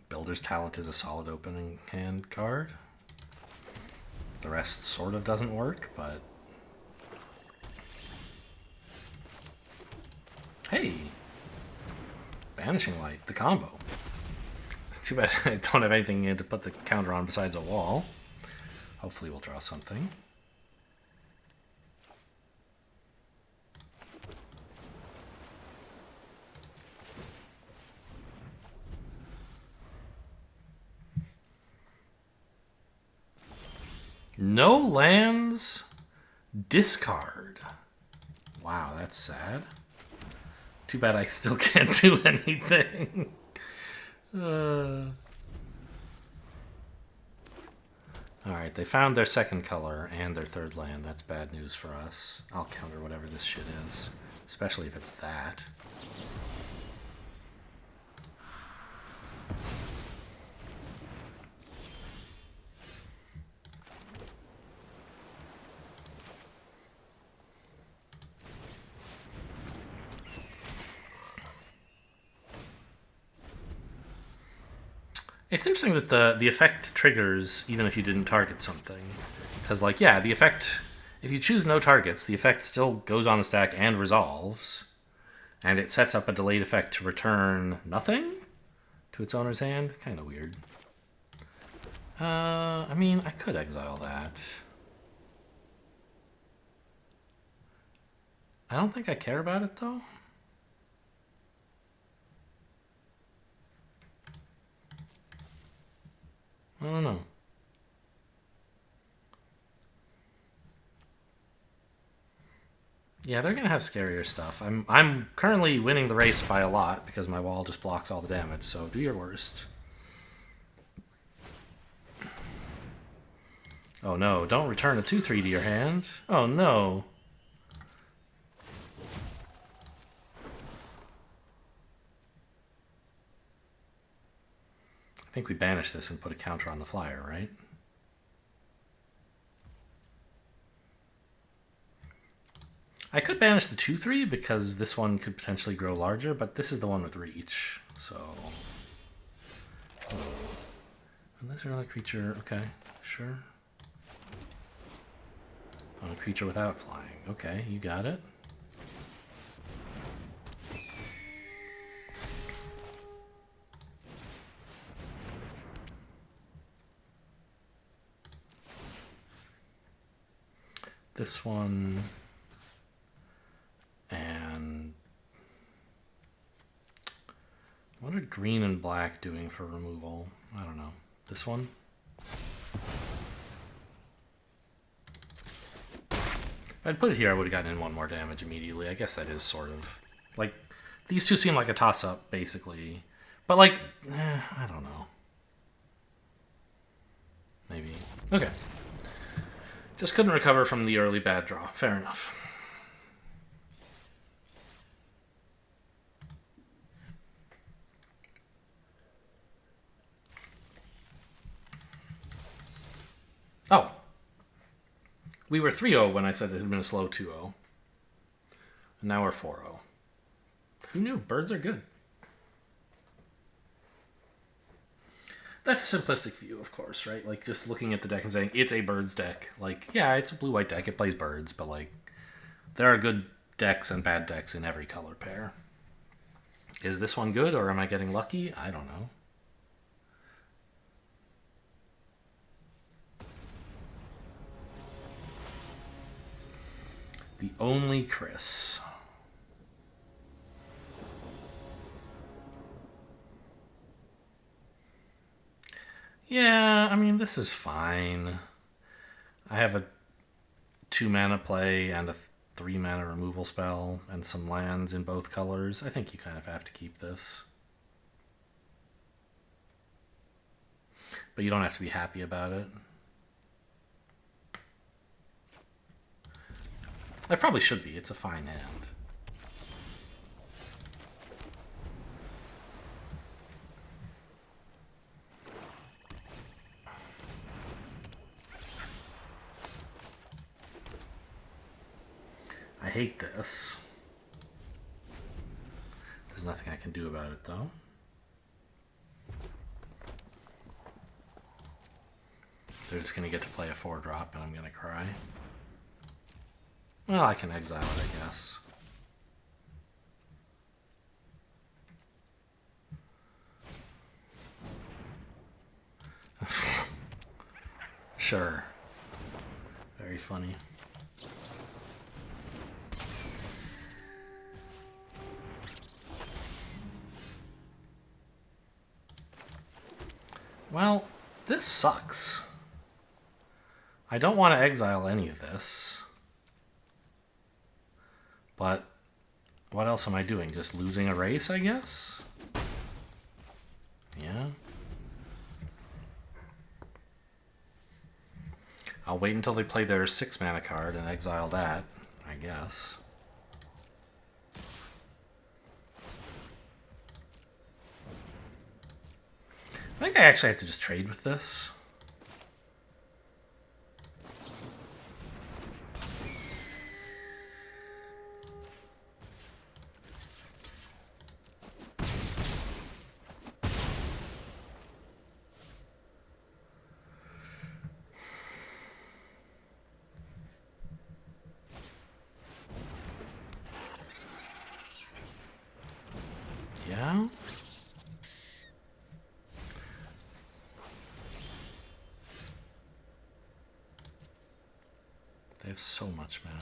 Builder's Talent is a solid opening hand card. The rest sort of doesn't work, but... Hey! Banishing Light, the combo. Too bad I don't have anything to put the counter on besides a wall. Hopefully we'll draw something. No lands, discard. Wow, that's sad. Too bad I still can't do anything. Alright, they found their second color and their third land. That's bad news for us. I'll counter whatever this shit is, especially if it's that. It's interesting that the effect triggers even if you didn't target something. Because, like, yeah, the effect... If you choose no targets, the effect still goes on the stack and resolves. And it sets up a delayed effect to return nothing to its owner's hand. Kind of weird. I mean, I could exile that. I don't think I care about it, though. I don't know. Yeah, they're gonna have scarier stuff. I'm currently winning the race by a lot because my wall just blocks all the damage, so do your worst. Oh no, don't return a 2/3 to your hand. Oh no. I think we banish this and put a counter on the flyer, right? I could banish the 2/3 because this one could potentially grow larger, but this is the one with reach, so... Unless there's another creature, okay, sure. Oh, a creature without flying. Okay, you got it. This one... And... What are green and black doing for removal? I don't know. This one? If I'd put it here, I would have gotten in one more damage immediately. I guess that is sort of... Like, these two seem like a toss-up, basically. But, like, I don't know. Maybe. Okay. Just couldn't recover from the early bad draw. Fair enough. Oh. We were 3-0 when I said it had been a slow 2-0. And now we're 4-0. Who knew? Birds are good. That's a simplistic view, of course, right? Like, just looking at the deck and saying, it's a birds deck. Like, yeah, it's a blue-white deck. It plays birds, but, like, there are good decks and bad decks in every color pair. Is this one good, or am I getting lucky? I don't know. The Only Chris. Yeah, I mean, this is fine. I have a 2-mana play and a 3-mana removal spell and some lands in both colors. I think you kind of have to keep this. But you don't have to be happy about it. I probably should be. It's a fine hand. I hate this. There's nothing I can do about it, though. They're just going to get to play a 4-drop, and I'm going to cry. Well, I can exile it, I guess. Sure. Very funny. Well, this sucks. I don't want to exile any of this. But what else am I doing? Just losing a race, I guess? Yeah. I'll wait until they play their 6-mana card and exile that, I guess. I think I actually have to just trade with this. Yeah. They have so much mana.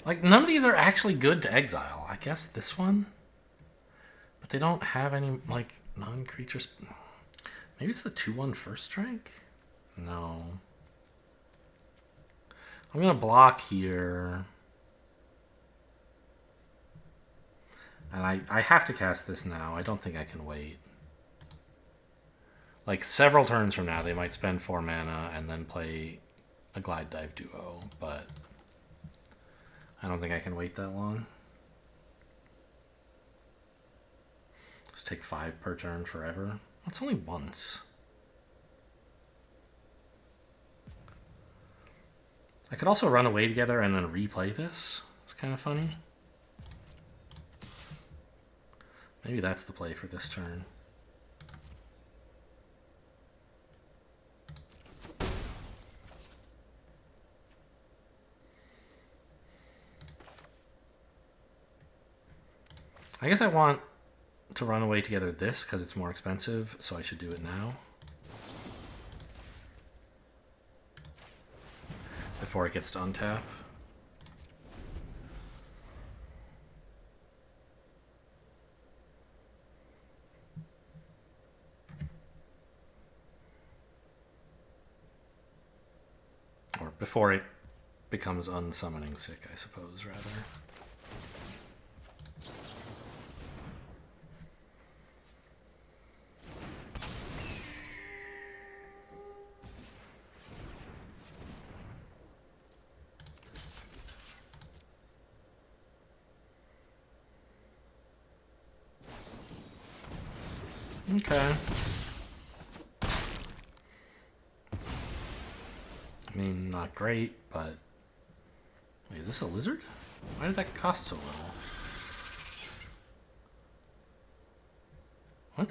Like, none of these are actually good to exile. I guess this one? But they don't have any, like, non-creatures. Maybe it's the 2/1 first strike? No. I'm going to block here. And I have to cast this now. I don't think I can wait. Like, several turns from now, they might spend 4 mana and then play a Glide Dive Duo, but I don't think I can wait that long. Just take 5 per turn forever. That's only once. I could also run away together and then replay this. It's kind of funny. Maybe that's the play for this turn. I guess I want to run away together this because it's more expensive, so I should do it now. Before it gets to untap. Or before it becomes unsummoning sick, I suppose, rather. Okay. I mean, not great, but... Wait, is this a lizard? Why did that cost so little? What?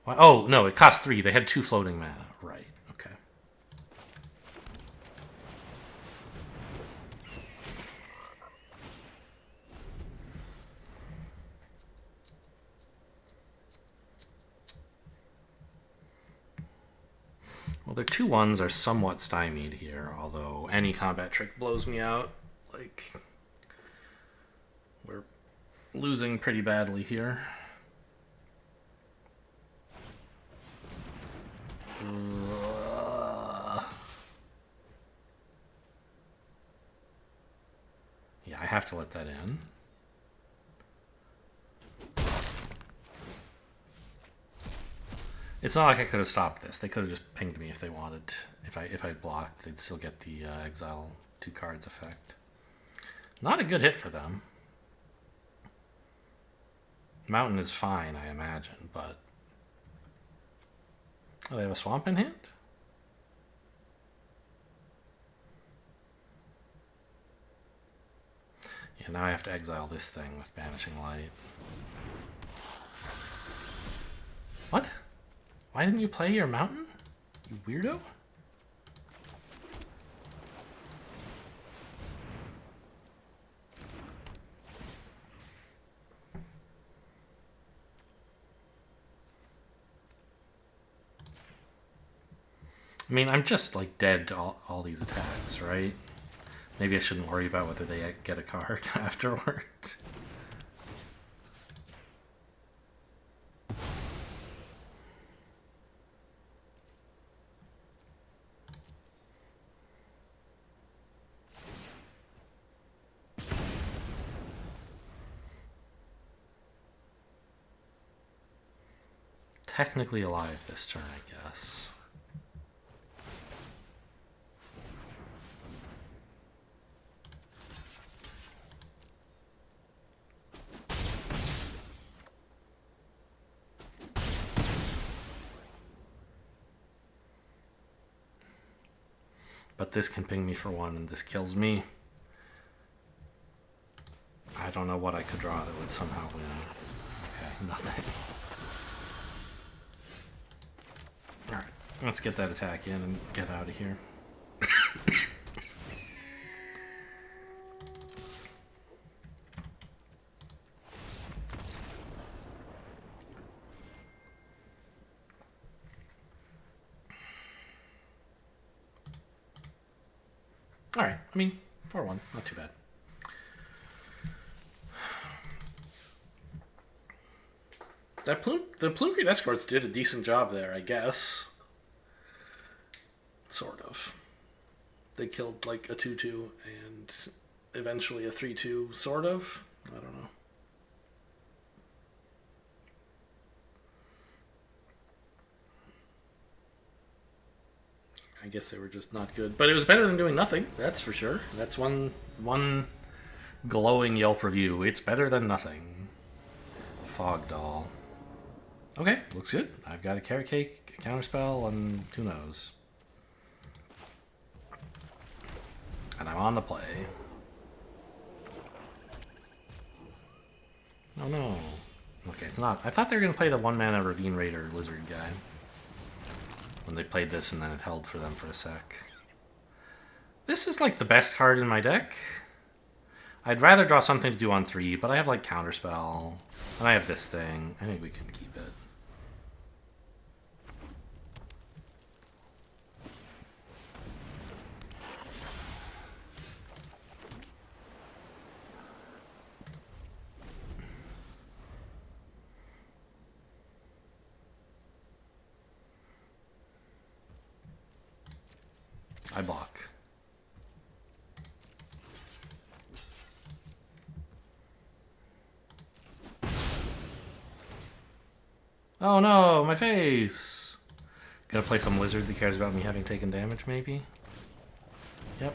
Why? Oh, no, it cost 3. They had 2 floating mana. Right, okay. Well, their 2/1s are somewhat stymied here, although any combat trick blows me out. Like, we're losing pretty badly here. Yeah, I have to let that in. It's not like I could have stopped this. They could have just pinged me if they wanted. If I blocked, they'd still get the exile 2 cards effect. Not a good hit for them. Mountain is fine, I imagine, but... Oh, they have a swamp in hand? Yeah, now I have to exile this thing with Banishing Light. What? Why didn't you play your mountain? You weirdo? I mean, I'm just, like, dead to all these attacks, right? Maybe I shouldn't worry about whether they get a card afterward. Technically alive this turn, I guess. But this can ping me for 1 and this kills me. I don't know what I could draw that would somehow win. Okay, nothing. Alright, let's get that attack in and get out of here. Alright, I mean, 4-1, not too bad. The Plume Green Escorts did a decent job there, I guess. Sort of. They killed like a 2-2 and eventually a 3-2, sort of. I don't know. I guess they were just not good. But it was better than doing nothing, that's for sure. That's one glowing Yelp review. It's better than nothing. Fog Doll. Okay, looks good. I've got a Carrot Cake, a Counterspell, and who knows. And I'm on the play. Oh no. Okay, it's not. I thought they were going to play the 1-mana Ravine Raider Lizard guy. When they played this and then it held for them for a sec. This is like the best card in my deck. I'd rather draw something to do on 3, but I have like Counterspell. And I have this thing. I think we can keep it. I block. Oh no, my face! Gonna play some lizard that cares about me having taken damage, maybe? Yep.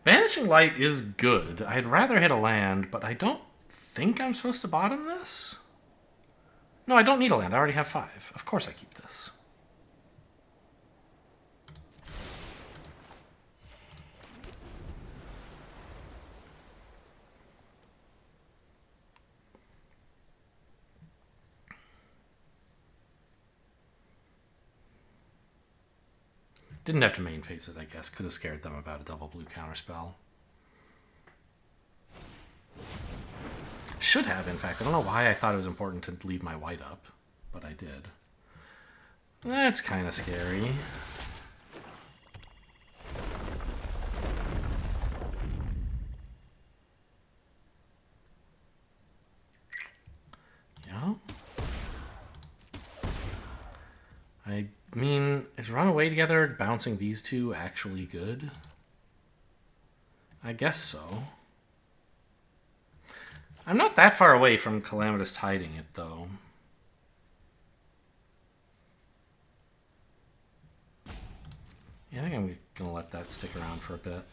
Banishing Light is good. I'd rather hit a land, but I don't think I'm supposed to bottom this. No, I don't need a land. I already have 5. Of course I keep this. Didn't have to main phase it, I guess. Could have scared them about a double blue counterspell. Should have, in fact. I don't know why I thought it was important to leave my white up, but I did. That's kind of scary. I mean, is run away together bouncing these two actually good? I guess so. I'm not that far away from Calamitous Tiding it, though. Yeah, I think I'm going to let that stick around for a bit.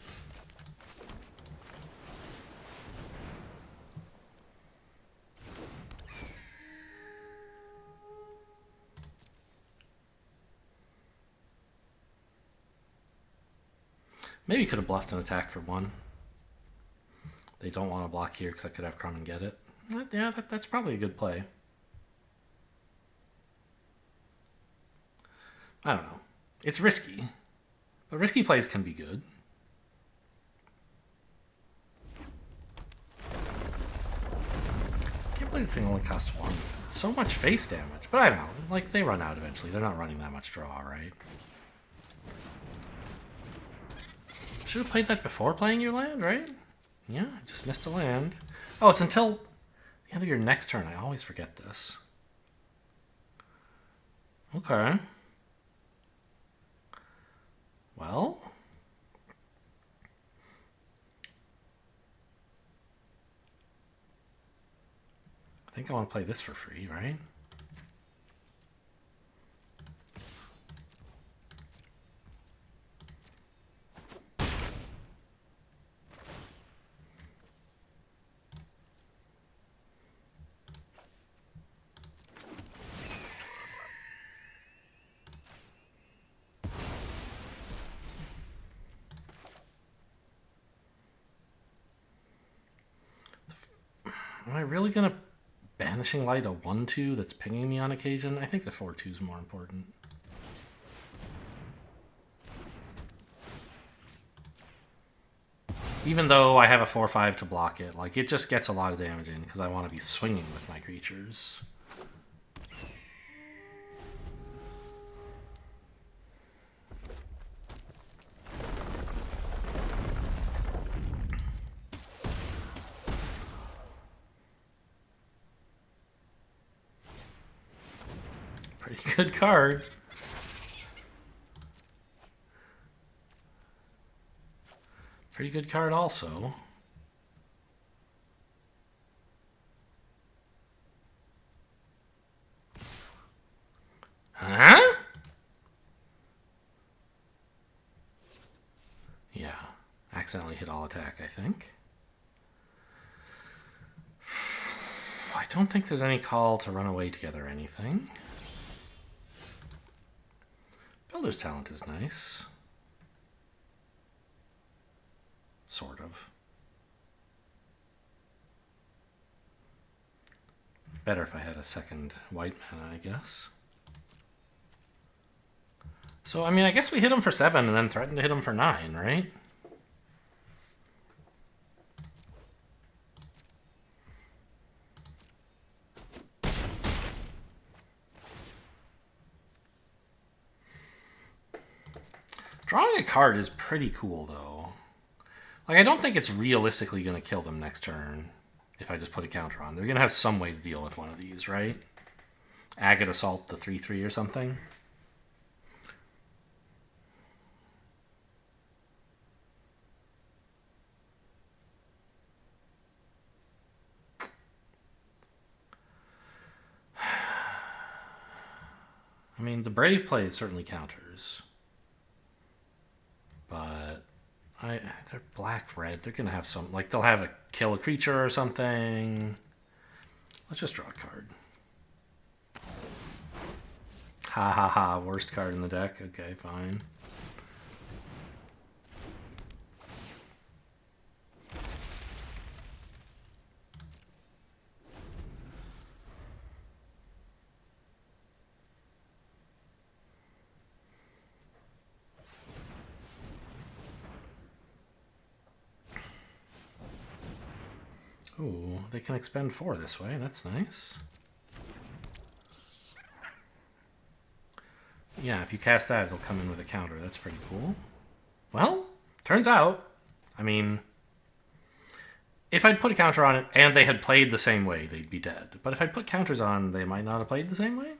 Maybe could have bluffed an attack for 1. They don't want to block here because I could have Crumb and get it. Yeah, that's probably a good play. I don't know. It's risky. But risky plays can be good. I can't believe this thing only costs 1. It's so much face damage. But I don't know. Like, they run out eventually. They're not running that much draw, right? Should have played that before playing your land, right? Yeah, I just missed a land. Oh, it's until the end of your next turn. I always forget this. Okay. Well. I think I want to play this for free, right? Am I really going to Banishing Light a 1-2 that's pinging me on occasion? I think the 4-2 is more important. Even though I have a 4-5 to block it, like, it just gets a lot of damage in because I want to be swinging with my creatures. Pretty good card. Pretty good card also. Huh? Yeah. Accidentally hit all attack, I think. I don't think there's any call to run away together or anything. Builder's Talent is nice. Sort of. Better if I had a second white mana, I guess. So, I mean, I guess we hit him for 7 and then threatened to hit him for 9, right? Drawing a card is pretty cool, though. Like, I don't think it's realistically going to kill them next turn if I just put a counter on. They're going to have some way to deal with one of these, right? Agate Assault the 3/3 or something. I mean, the Brave play certainly counters. But they're black-red. They're going to have some... Like, they'll have a kill a creature or something. Let's just draw a card. Ha ha ha. Worst card in the deck. Okay, fine. Ooh, they can expend 4 this way. That's nice. Yeah, if you cast that, it'll come in with a counter. That's pretty cool. Well, turns out, I mean, if I'd put a counter on it and they had played the same way, they'd be dead. But if I'd put counters on, they might not have played the same way.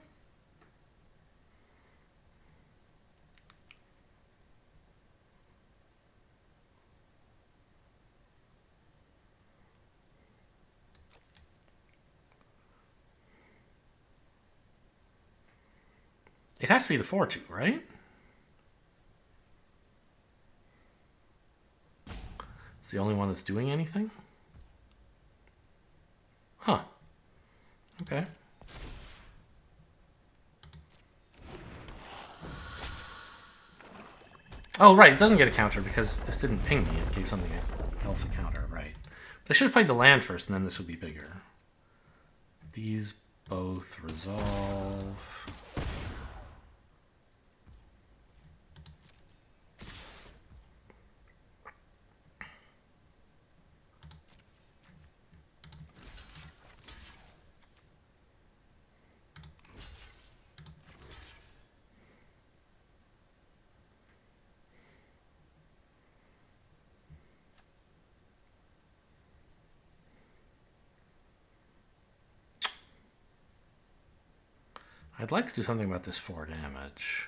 It has to be the 4-2, right? It's the only one that's doing anything? Huh. Okay. Oh, right. It doesn't get a counter because this didn't ping me. It gave something else a counter, right. They should have played the land first, and then this would be bigger. These both resolve. I'd like to do something about this 4 damage.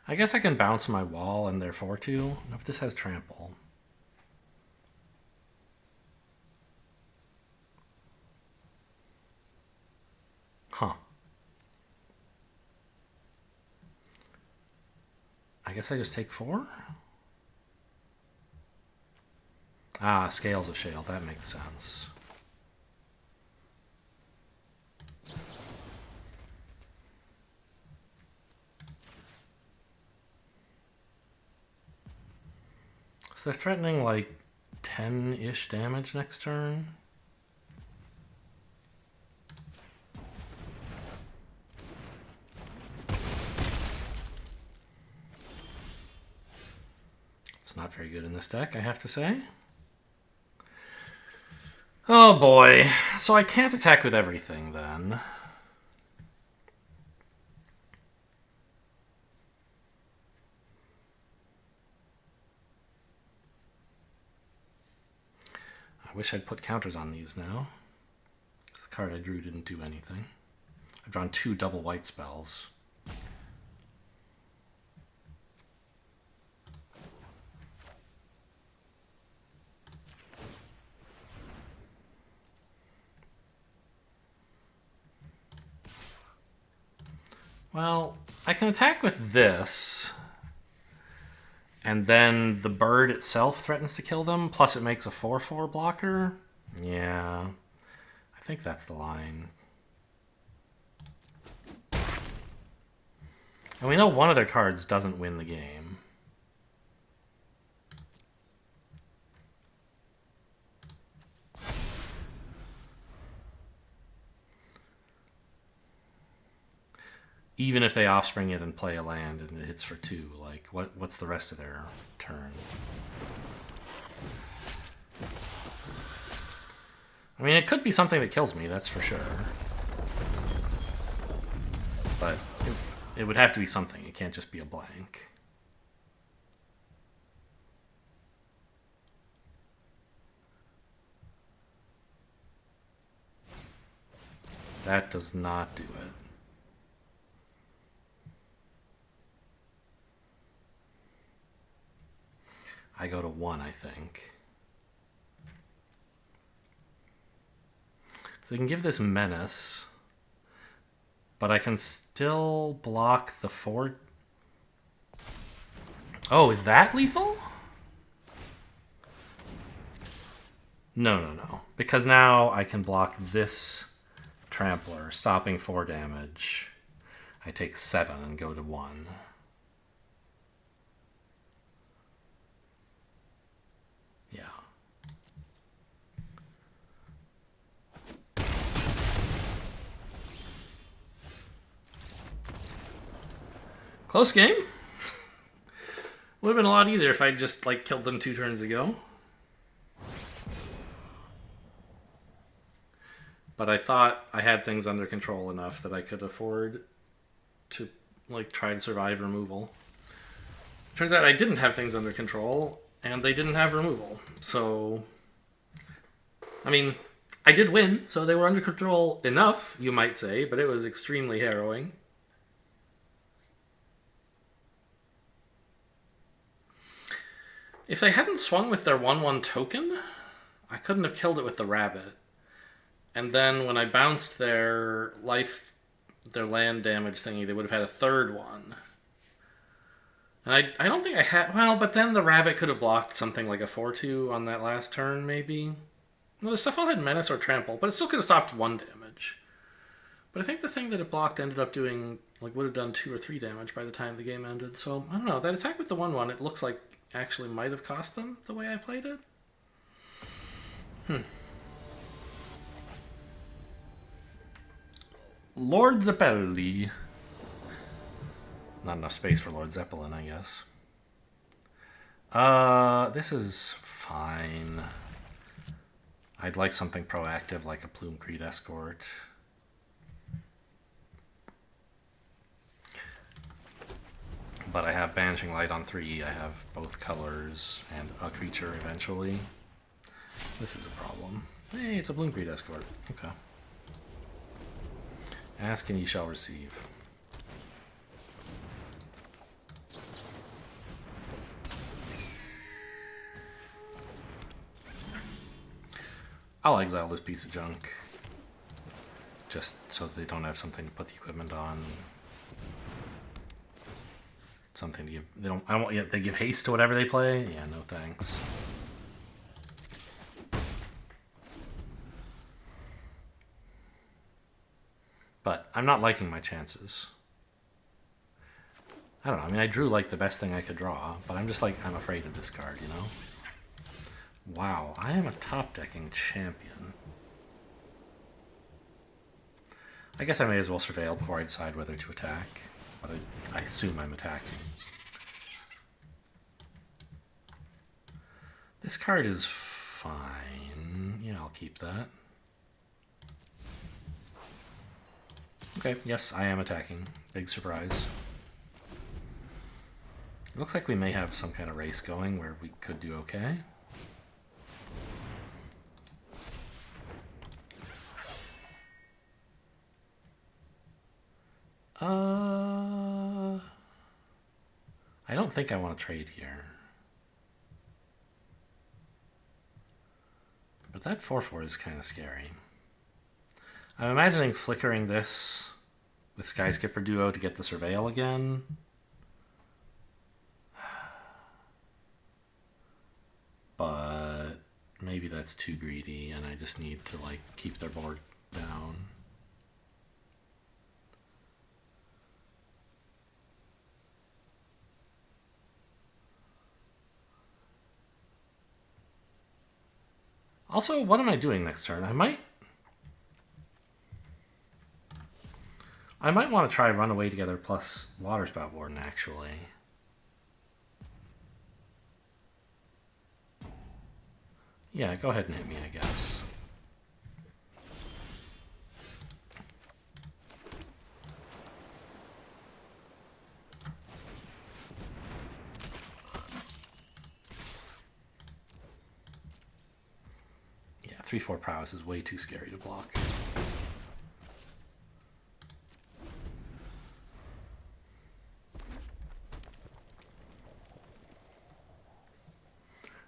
I guess I can bounce my wall and their 4-2. No, but this has trample. Huh. I guess I just take 4? Ah, Scales of Shale. That makes sense. So they're threatening like 10-ish damage next turn. It's not very good in this deck, I have to say. Oh boy. So I can't attack with everything then. I wish I'd put counters on these now. Because the card I drew didn't do anything. I've drawn 2 double white spells. Well, I can attack with this. And then the bird itself threatens to kill them, plus it makes a 4/4 blocker. Yeah, I think that's the line. And we know one of their cards doesn't win the game. Even if they offspring it and play a land and it hits for 2, like what's the rest of their turn? I mean, it could be something that kills me, that's for sure. But it would have to be something. It can't just be a blank. That does not do it. I go to 1, I think. So they can give this menace, but I can still block the 4. Oh, is that lethal? No. Because now I can block this trampler, stopping 4 damage. I take 7 and go to 1. Yeah. Close game. Would have been a lot easier if I just like killed them 2 turns ago. But I thought I had things under control enough that I could afford to like try to survive removal. Turns out I didn't have things under control, and they didn't have removal. So, I mean, I did win, so they were under control enough, you might say, but it was extremely harrowing. If they hadn't swung with their 1/1 token, I couldn't have killed it with the rabbit. And then when I bounced their land damage thingy, they would have had a third one. And I don't think I had. Well, but then the rabbit could have blocked something like a 4-2 on that last turn, maybe. No, the stuff all had menace or trample, but it still could have stopped 1 damage. But I think the thing that it blocked ended up doing, like, would have done 2 or 3 damage by the time the game ended. So, I don't know. That attack with the 1/1, it looks like actually might have cost them the way I played it. Lord Zeppeli. Not enough space for Lord Zeppelin, I guess. This is fine. I'd like something proactive like a Plume Creed Escort. But I have Banishing Light on 3, I have both colors, and a creature eventually. This is a problem. Hey, it's a Plume Creed Escort. Okay. Ask and ye shall receive. I'll exile this piece of junk. Just so they don't have something to put the equipment on. Something to give. They don't. I don't. Yeah, they give haste to whatever they play. Yeah, no thanks. But I'm not liking my chances. I don't know. I mean, I drew like the best thing I could draw, but I'm just like, I'm afraid of this card, you know? Wow, I am a top-decking champion. I guess I may as well surveil before I decide whether to attack, but I assume I'm attacking. This card is fine. Yeah, I'll keep that. Okay, yes, I am attacking. Big surprise. It looks like we may have some kind of race going where we could do okay. I don't think I want to trade here. But that 4/4 is kind of scary. I'm imagining flickering this with Skyskipper Duo to get the Surveil again. But maybe that's too greedy and I just need to like keep their board down. Also, what am I doing next turn? I might want to try Runaway Together plus Waterspout Warden, actually. Yeah, go ahead and hit me, I guess. Yeah, 3/4 prowess is way too scary to block.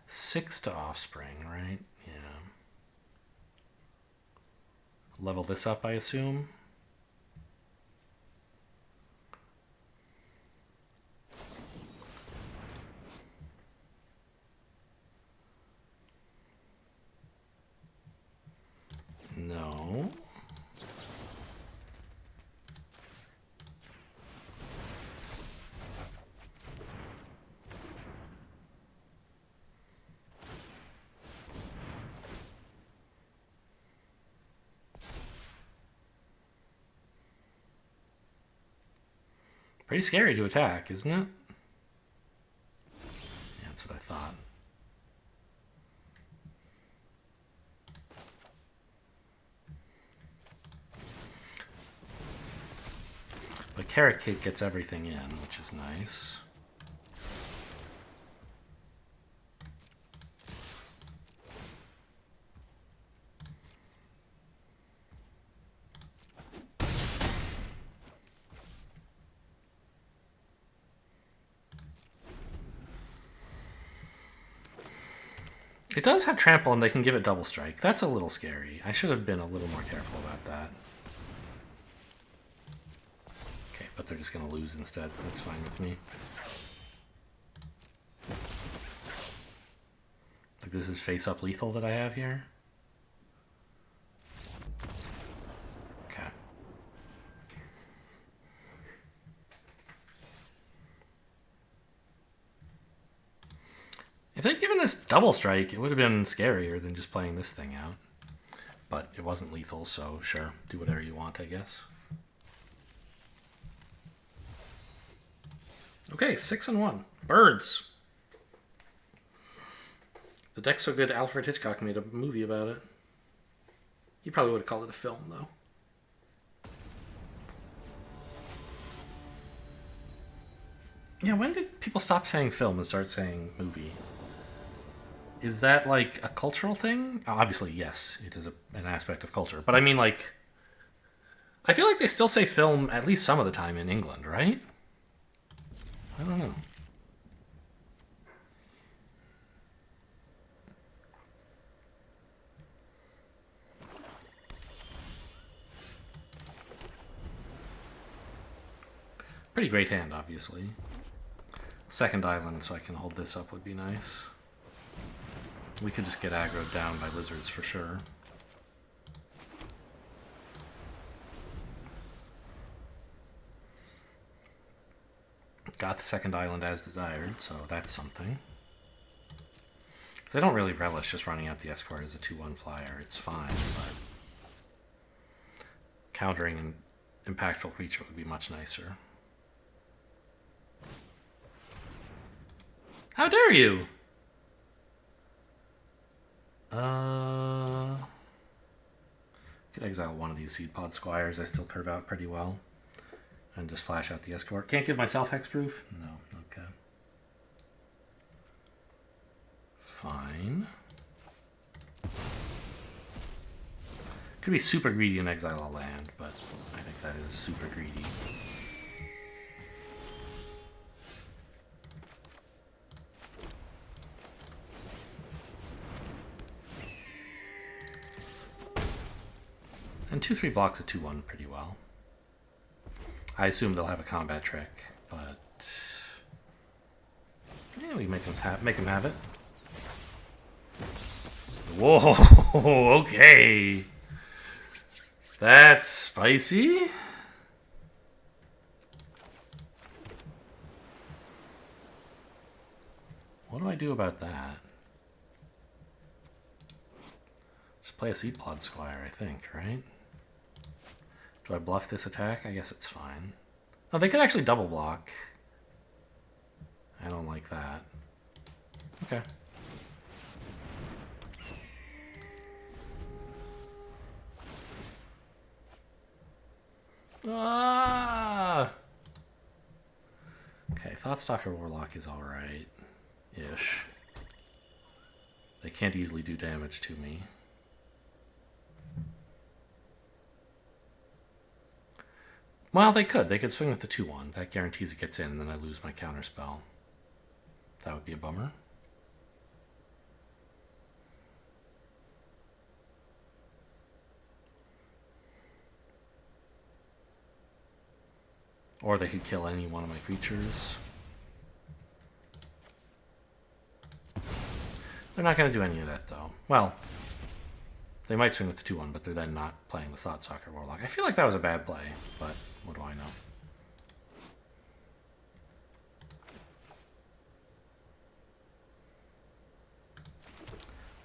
Six to Offspring, right? Yeah. Level this up, I assume. No. Pretty scary to attack, isn't it? Yeah, that's what I thought. But Carrot Cake gets everything in, which is nice. It does have trample, and they can give it double strike. That's a little scary. I should have been a little more careful about that. Okay, but they're just going to lose instead. That's fine with me. Like, this is face-up lethal that I have here. Okay. If they'd given this double strike, it would have been scarier than just playing this thing out. But it wasn't lethal, so sure, do whatever you want, I guess. Okay, 6-1. Birds. The deck's so good, Alfred Hitchcock made a movie about it. He probably would have called it a film, though. Yeah, when did people stop saying film and start saying movie? Is that like a cultural thing? Obviously, yes, it is an aspect of culture. But I mean, like, I feel like they still say film at least some of the time in England, right? I don't know. Pretty great hand, obviously. Second island, so I can hold this up, would be nice. We could just get aggroed down by lizards for sure. Got the second island as desired, so that's something. I don't really relish just running out the escort as a 2-1 flyer. It's fine, but countering an impactful creature would be much nicer. How dare you! Could exile one of these Seed Pod Squires. I still curve out pretty well. And just flash out the escort. Can't give myself hexproof? No, okay. Fine. Could be super greedy and exile a land, but I think that is super greedy. And 2/3 blocks a 2/1 pretty well. I assume they'll have a combat trick, but yeah, we make them have it. Whoa, okay. That's spicy. What do I do about that? Just play a Seed Pod Squire, I think, right? Do I bluff this attack? I guess it's fine. Oh, they could actually double block. I don't like that. Okay. Ah! Okay, Thoughtstalker Warlock is alright-ish. They can't easily do damage to me. Well, they could. They could swing with the 2-1. That guarantees it gets in, and then I lose my counterspell. That would be a bummer. Or they could kill any one of my creatures. They're not going to do any of that, though. Well, they might swing with the 2-1, but they're then not playing the Thoughtstalker Warlock. I feel like that was a bad play, but what do I know?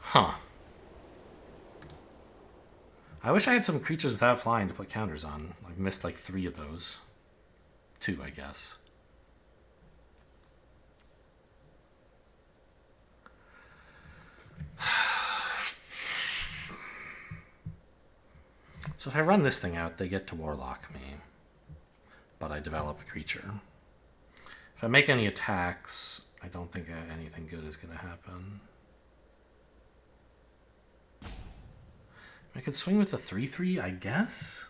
Huh. I wish I had some creatures without flying to put counters on. I've missed like 3 of those. 2, I guess. So if I run this thing out, they get to Warlock me. But I develop a creature. If I make any attacks, I don't think anything good is going to happen. I could swing with the 3/3, I guess?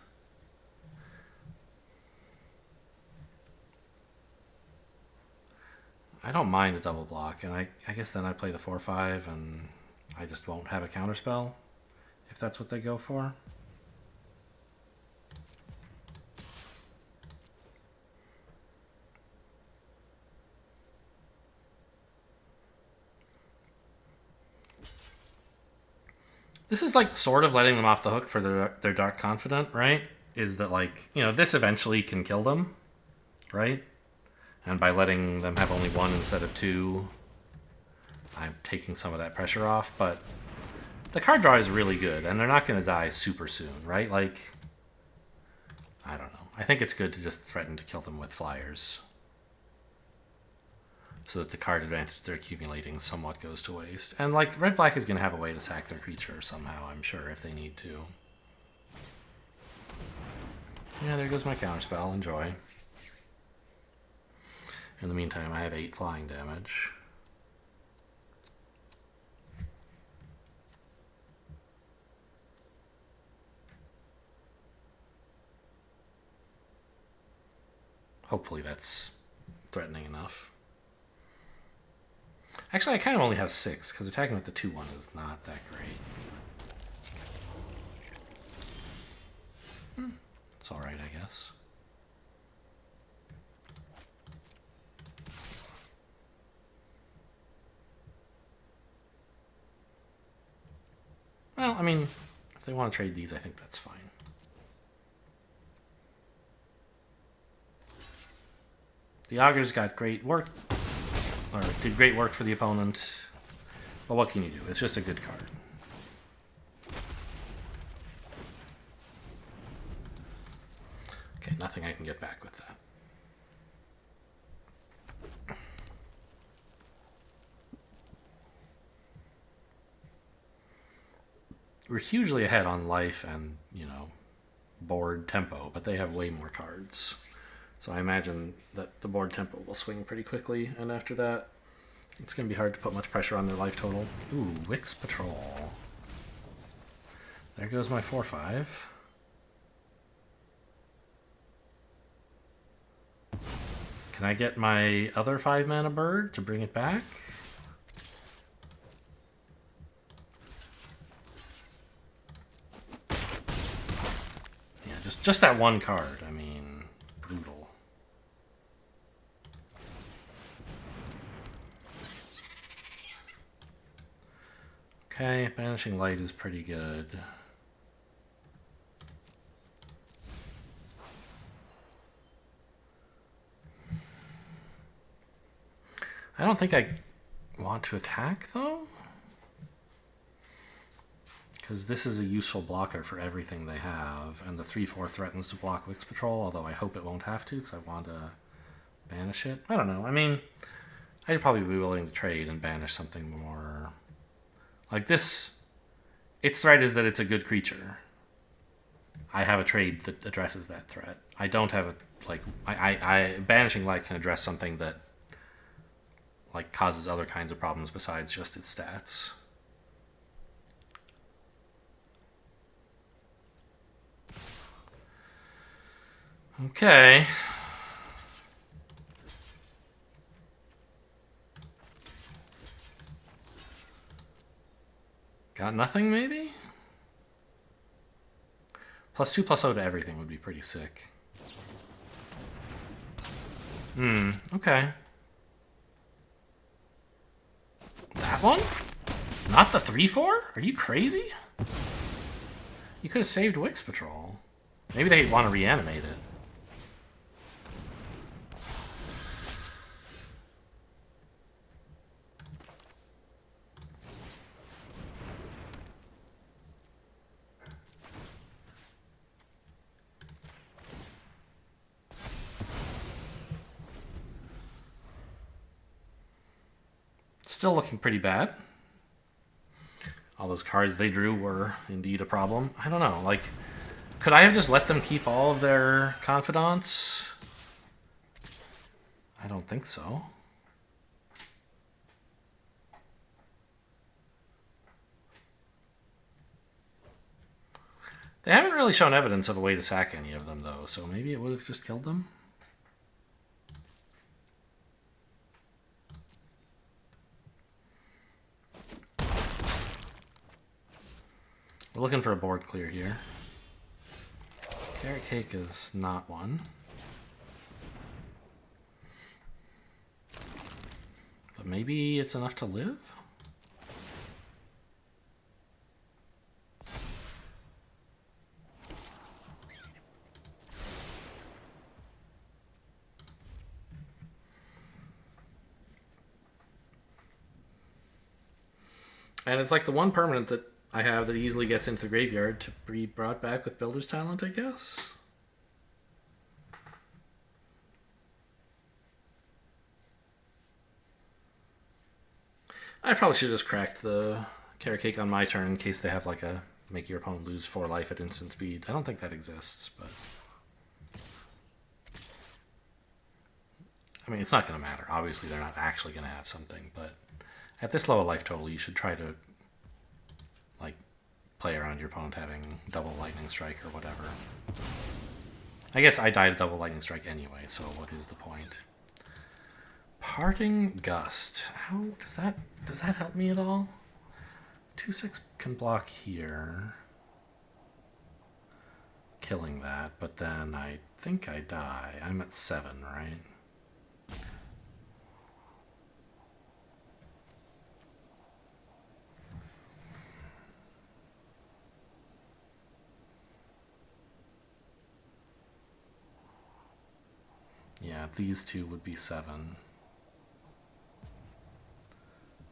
I don't mind a double block, and I guess then I play the 4/5, and I just won't have a counterspell if that's what they go for. This is like sort of letting them off the hook for their Dark Confidant, right? Is that like, you know, this eventually can kill them, right? And by letting them have only one instead of two, I'm taking some of that pressure off. But the card draw is really good, and they're not going to die super soon, right? Like, I don't know. I think it's good to just threaten to kill them with flyers, so that the card advantage they're accumulating somewhat goes to waste. And like, red-black is going to have a way to sack their creature somehow, I'm sure, if they need to. Yeah, there goes my counterspell. Enjoy. In the meantime, I have 8 flying damage. Hopefully that's threatening enough. Actually, I kind of only have 6, because attacking with the 2/1 is not that great. It's alright, I guess. Well, I mean, if they want to trade these, I think that's fine. The Augurs got great work, or did great work for the opponent. But what can you do? It's just a good card. Okay, nothing I can get back with that. We're hugely ahead on life and, you know, board tempo, but they have way more cards. So I imagine that the board tempo will swing pretty quickly, and after that, it's going to be hard to put much pressure on their life total. Ooh, Wix Patrol. There goes my 4/5. Can I get my other 5-mana bird to bring it back? Yeah, just that one card. I mean, brutal. Okay, Banishing Light is pretty good. I don't think I want to attack, though, because this is a useful blocker for everything they have, and the 3/4 threatens to block Wix Patrol, although I hope it won't have to, because I want to banish it. I don't know. I mean, I'd probably be willing to trade and banish something more. Like this, its threat is that it's a good creature. I have a trade that addresses that threat. I don't have a, like, Banishing Light can address something that like causes other kinds of problems besides just its stats. Okay. Got nothing, maybe? +2/+0 to everything would be pretty sick. Okay. That one? Not the 3/4? Are you crazy? You could have saved Wix Patrol. Maybe they want to reanimate it. Still looking pretty bad. All those cards they drew were indeed a problem. I don't know, like, could I have just let them keep all of their confidants? I don't think so. They haven't really shown evidence of a way to sack any of them, though, so maybe it would have just killed them. We're looking for a board clear here. Carrot cake is not one. But maybe it's enough to live? And it's like the one permanent that I have that easily gets into the graveyard to be brought back with Builder's Talent, I guess. I probably should have just cracked the carrot cake on my turn in case they have like a make your opponent lose 4 life at instant speed. I don't think that exists, but... I mean, it's not going to matter. Obviously, they're not actually going to have something, but at this low life total, you should try to like play around your opponent having double lightning strike or whatever. I guess I died double lightning strike anyway, so what is the point? Parting Gust. How does that help me at all? 2/6 can block here, killing that, but then I think I die. I'm at 7, right? Yeah, these two would be 7.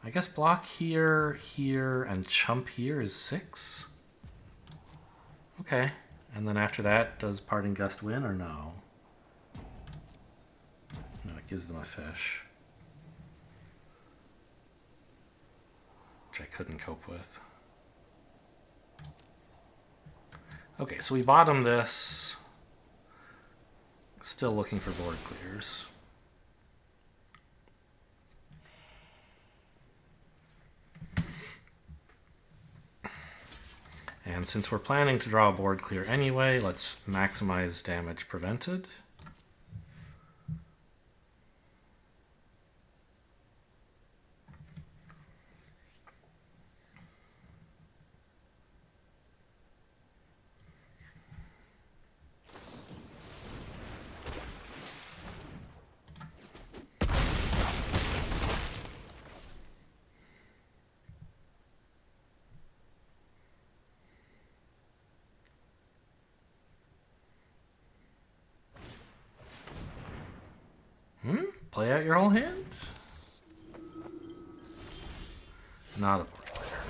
I guess block here, here, and chump here is 6? Okay. And then after that, does Parting Gust win or no? No, it gives them a fish. Which I couldn't cope with. Okay, so we bottom this. Still looking for board clears. And since we're planning to draw a board clear anyway, let's maximize damage prevented. Play out your whole hand? Not a board clear.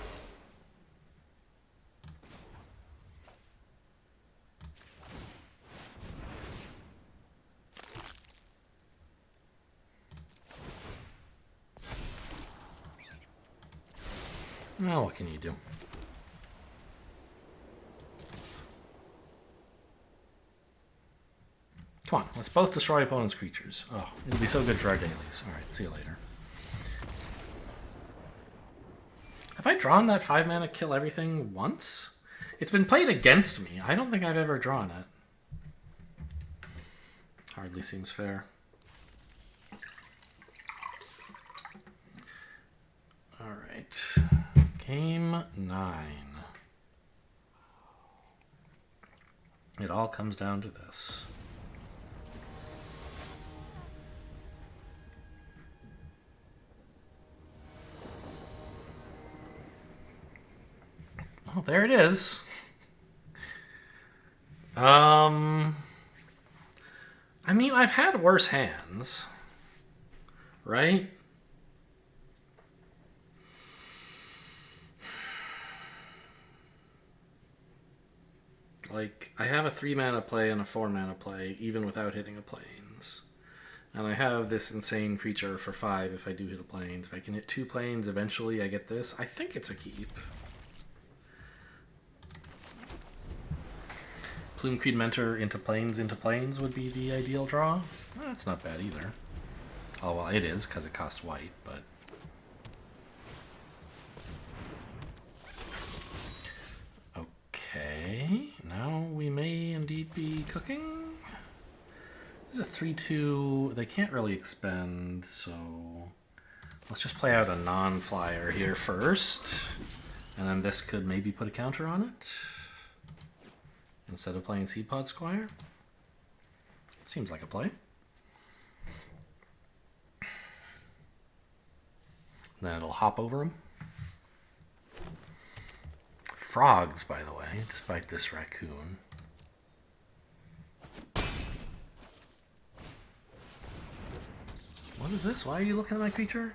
Well, what can you do? Come on, let's both destroy opponent's creatures. Oh, it'll be so good for our dailies. Alright, see you later. Have I drawn that 5-mana kill everything once? It's been played against me. I don't think I've ever drawn it. Hardly seems fair. Alright. Game 9. It all comes down to this. Oh, there it is. I mean, I've had worse hands, right? Like, I have a 3-mana play and a 4-mana play, even without hitting a plains. And I have this insane creature for 5 if I do hit a plains. If I can hit 2 plains, eventually I get this. I think it's a keep. Plume Creed Mentor into plains would be the ideal draw. Well, that's not bad either. Oh, well, it is, because it costs white, but... Okay, now we may indeed be cooking. There's a 3/2. They can't really expend, so... Let's just play out a non-flyer here first. And then this could maybe put a counter on it instead of playing Seed Pod Squire. Seems like a play. Then it'll hop over him. Frogs, by the way, despite this raccoon. What is this? Why are you looking at my creature?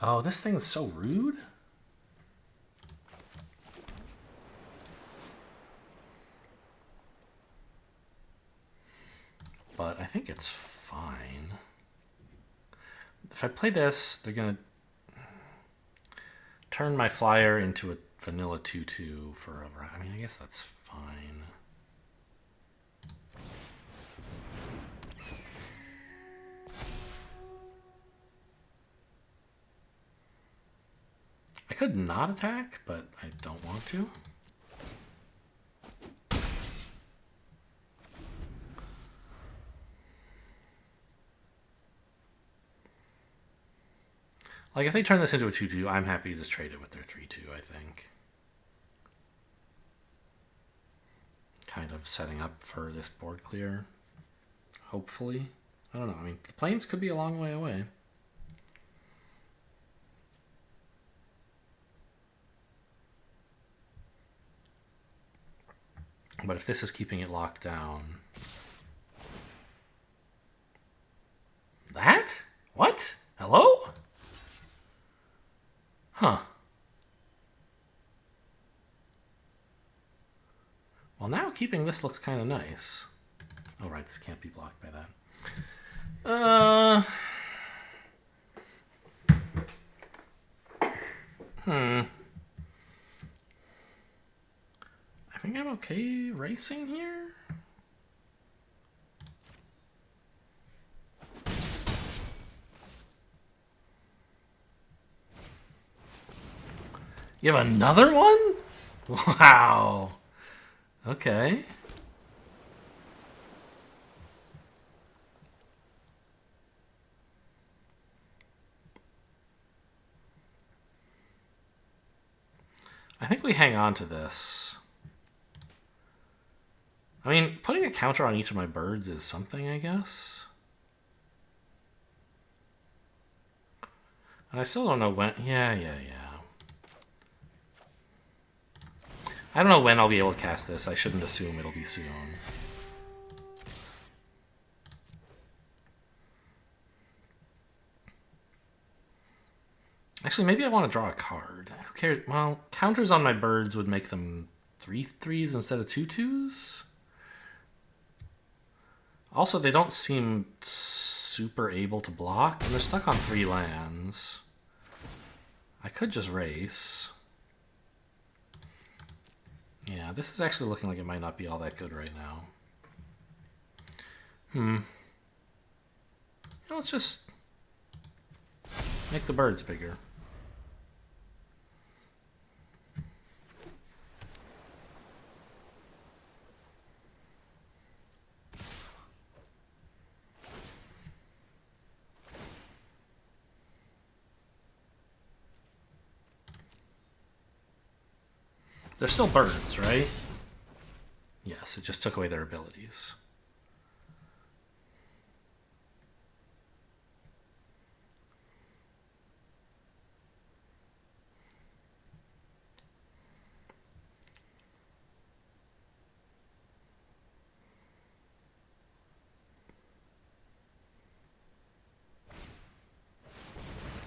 Oh, this thing is so rude. But I think it's fine. If I play this, they're going to turn my flyer into a vanilla 2/2 for a... I mean, I guess that's fine. I could not attack, but I don't want to. Like, if they turn this into a 2/2, I'm happy to just trade it with their 3/2, I think. Kind of setting up for this board clear. Hopefully. I don't know. I mean, the plains could be a long way away. But if this is keeping it locked down... That? What? Hello? Huh. Well, now keeping this looks kind of nice. Oh, right, this can't be blocked by that. I think I'm okay racing here. You have another one? Wow. Okay. I think we hang on to this. I mean, putting a counter on each of my birds is something, I guess. And I still don't know when... Yeah. I don't know when I'll be able to cast this. I shouldn't assume it'll be soon. Actually, maybe I want to draw a card. Who cares? Well, counters on my birds would make them 3/3s instead of 2/2s. Also, they don't seem super able to block, and they're stuck on 3 lands. I could just race. Yeah, this is actually looking like it might not be all that good right now. Let's just make the birds bigger. They're still birds, right? Yes, it just took away their abilities.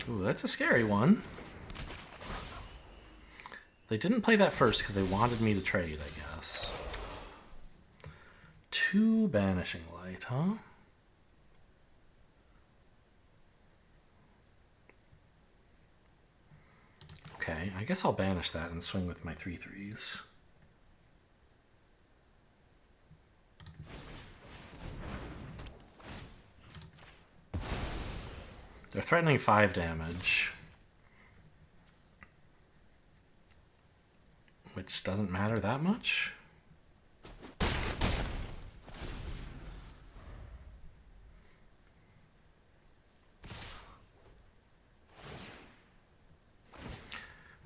Ooh, that's a scary one. They didn't play that first because they wanted me to trade, I guess. 2 Banishing Light, huh? Okay, I guess I'll banish that and swing with my 3/3s. They're threatening 5 damage. Which doesn't matter that much.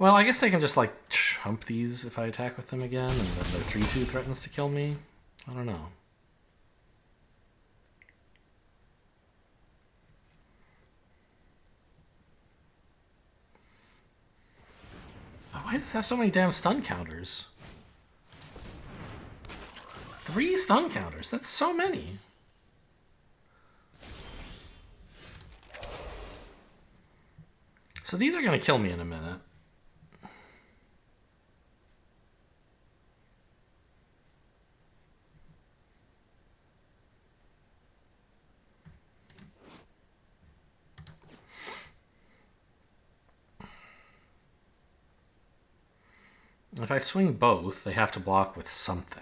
Well, I guess they can just, like, trump these if I attack with them again, and then their 3/2 threatens to kill me. I don't know. Why does this have so many damn stun counters? 3 stun counters? That's so many. So these are going to kill me in a minute. If I swing both, they have to block with something.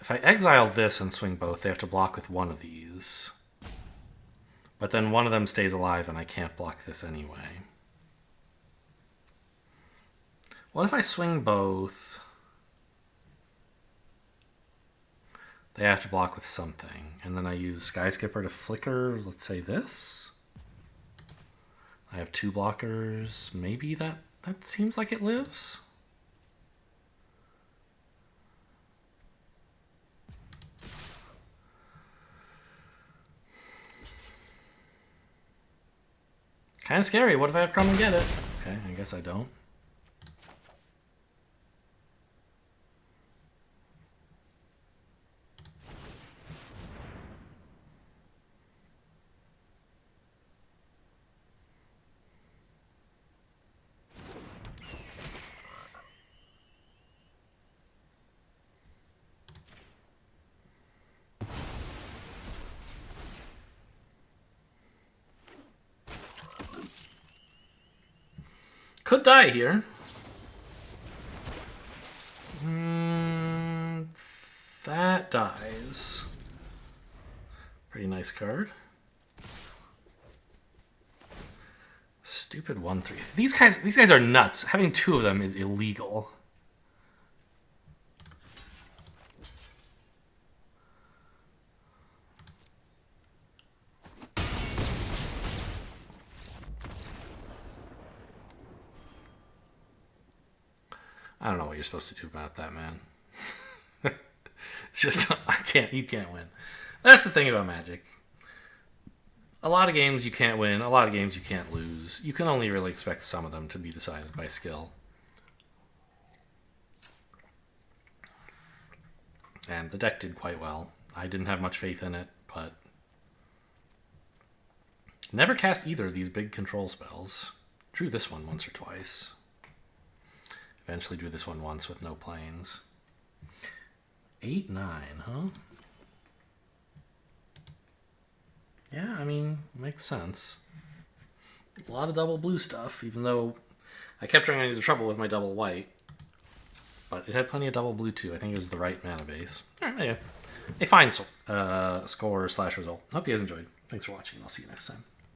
If I exile this and swing both, they have to block with one of these. But then one of them stays alive and I can't block this anyway. What if I swing both? They have to block with something. And then I use Skyskipper to flicker, let's say this. I have 2 blockers. Maybe that seems like it lives. Kind of scary. What if I have Crumb and get it? Okay, I guess I don't. Could die here. That dies. Pretty nice card. Stupid 1/3. These guys are nuts. Having 2 of them is illegal. I don't know what you're supposed to do about that, man. It's just, you can't win. That's the thing about Magic. A lot of games you can't win, a lot of games you can't lose. You can only really expect some of them to be decided by skill. And the deck did quite well. I didn't have much faith in it, but never cast either of these big control spells. Drew this one once or twice. Eventually drew this one once with no planes. 8/9, huh? Yeah, I mean, makes sense. A lot of double blue stuff, even though I kept running into trouble with my double white. But it had plenty of double blue too. I think it was the right mana base. Alright, yeah. A fine score/result. Hope you guys enjoyed. Thanks for watching, and I'll see you next time.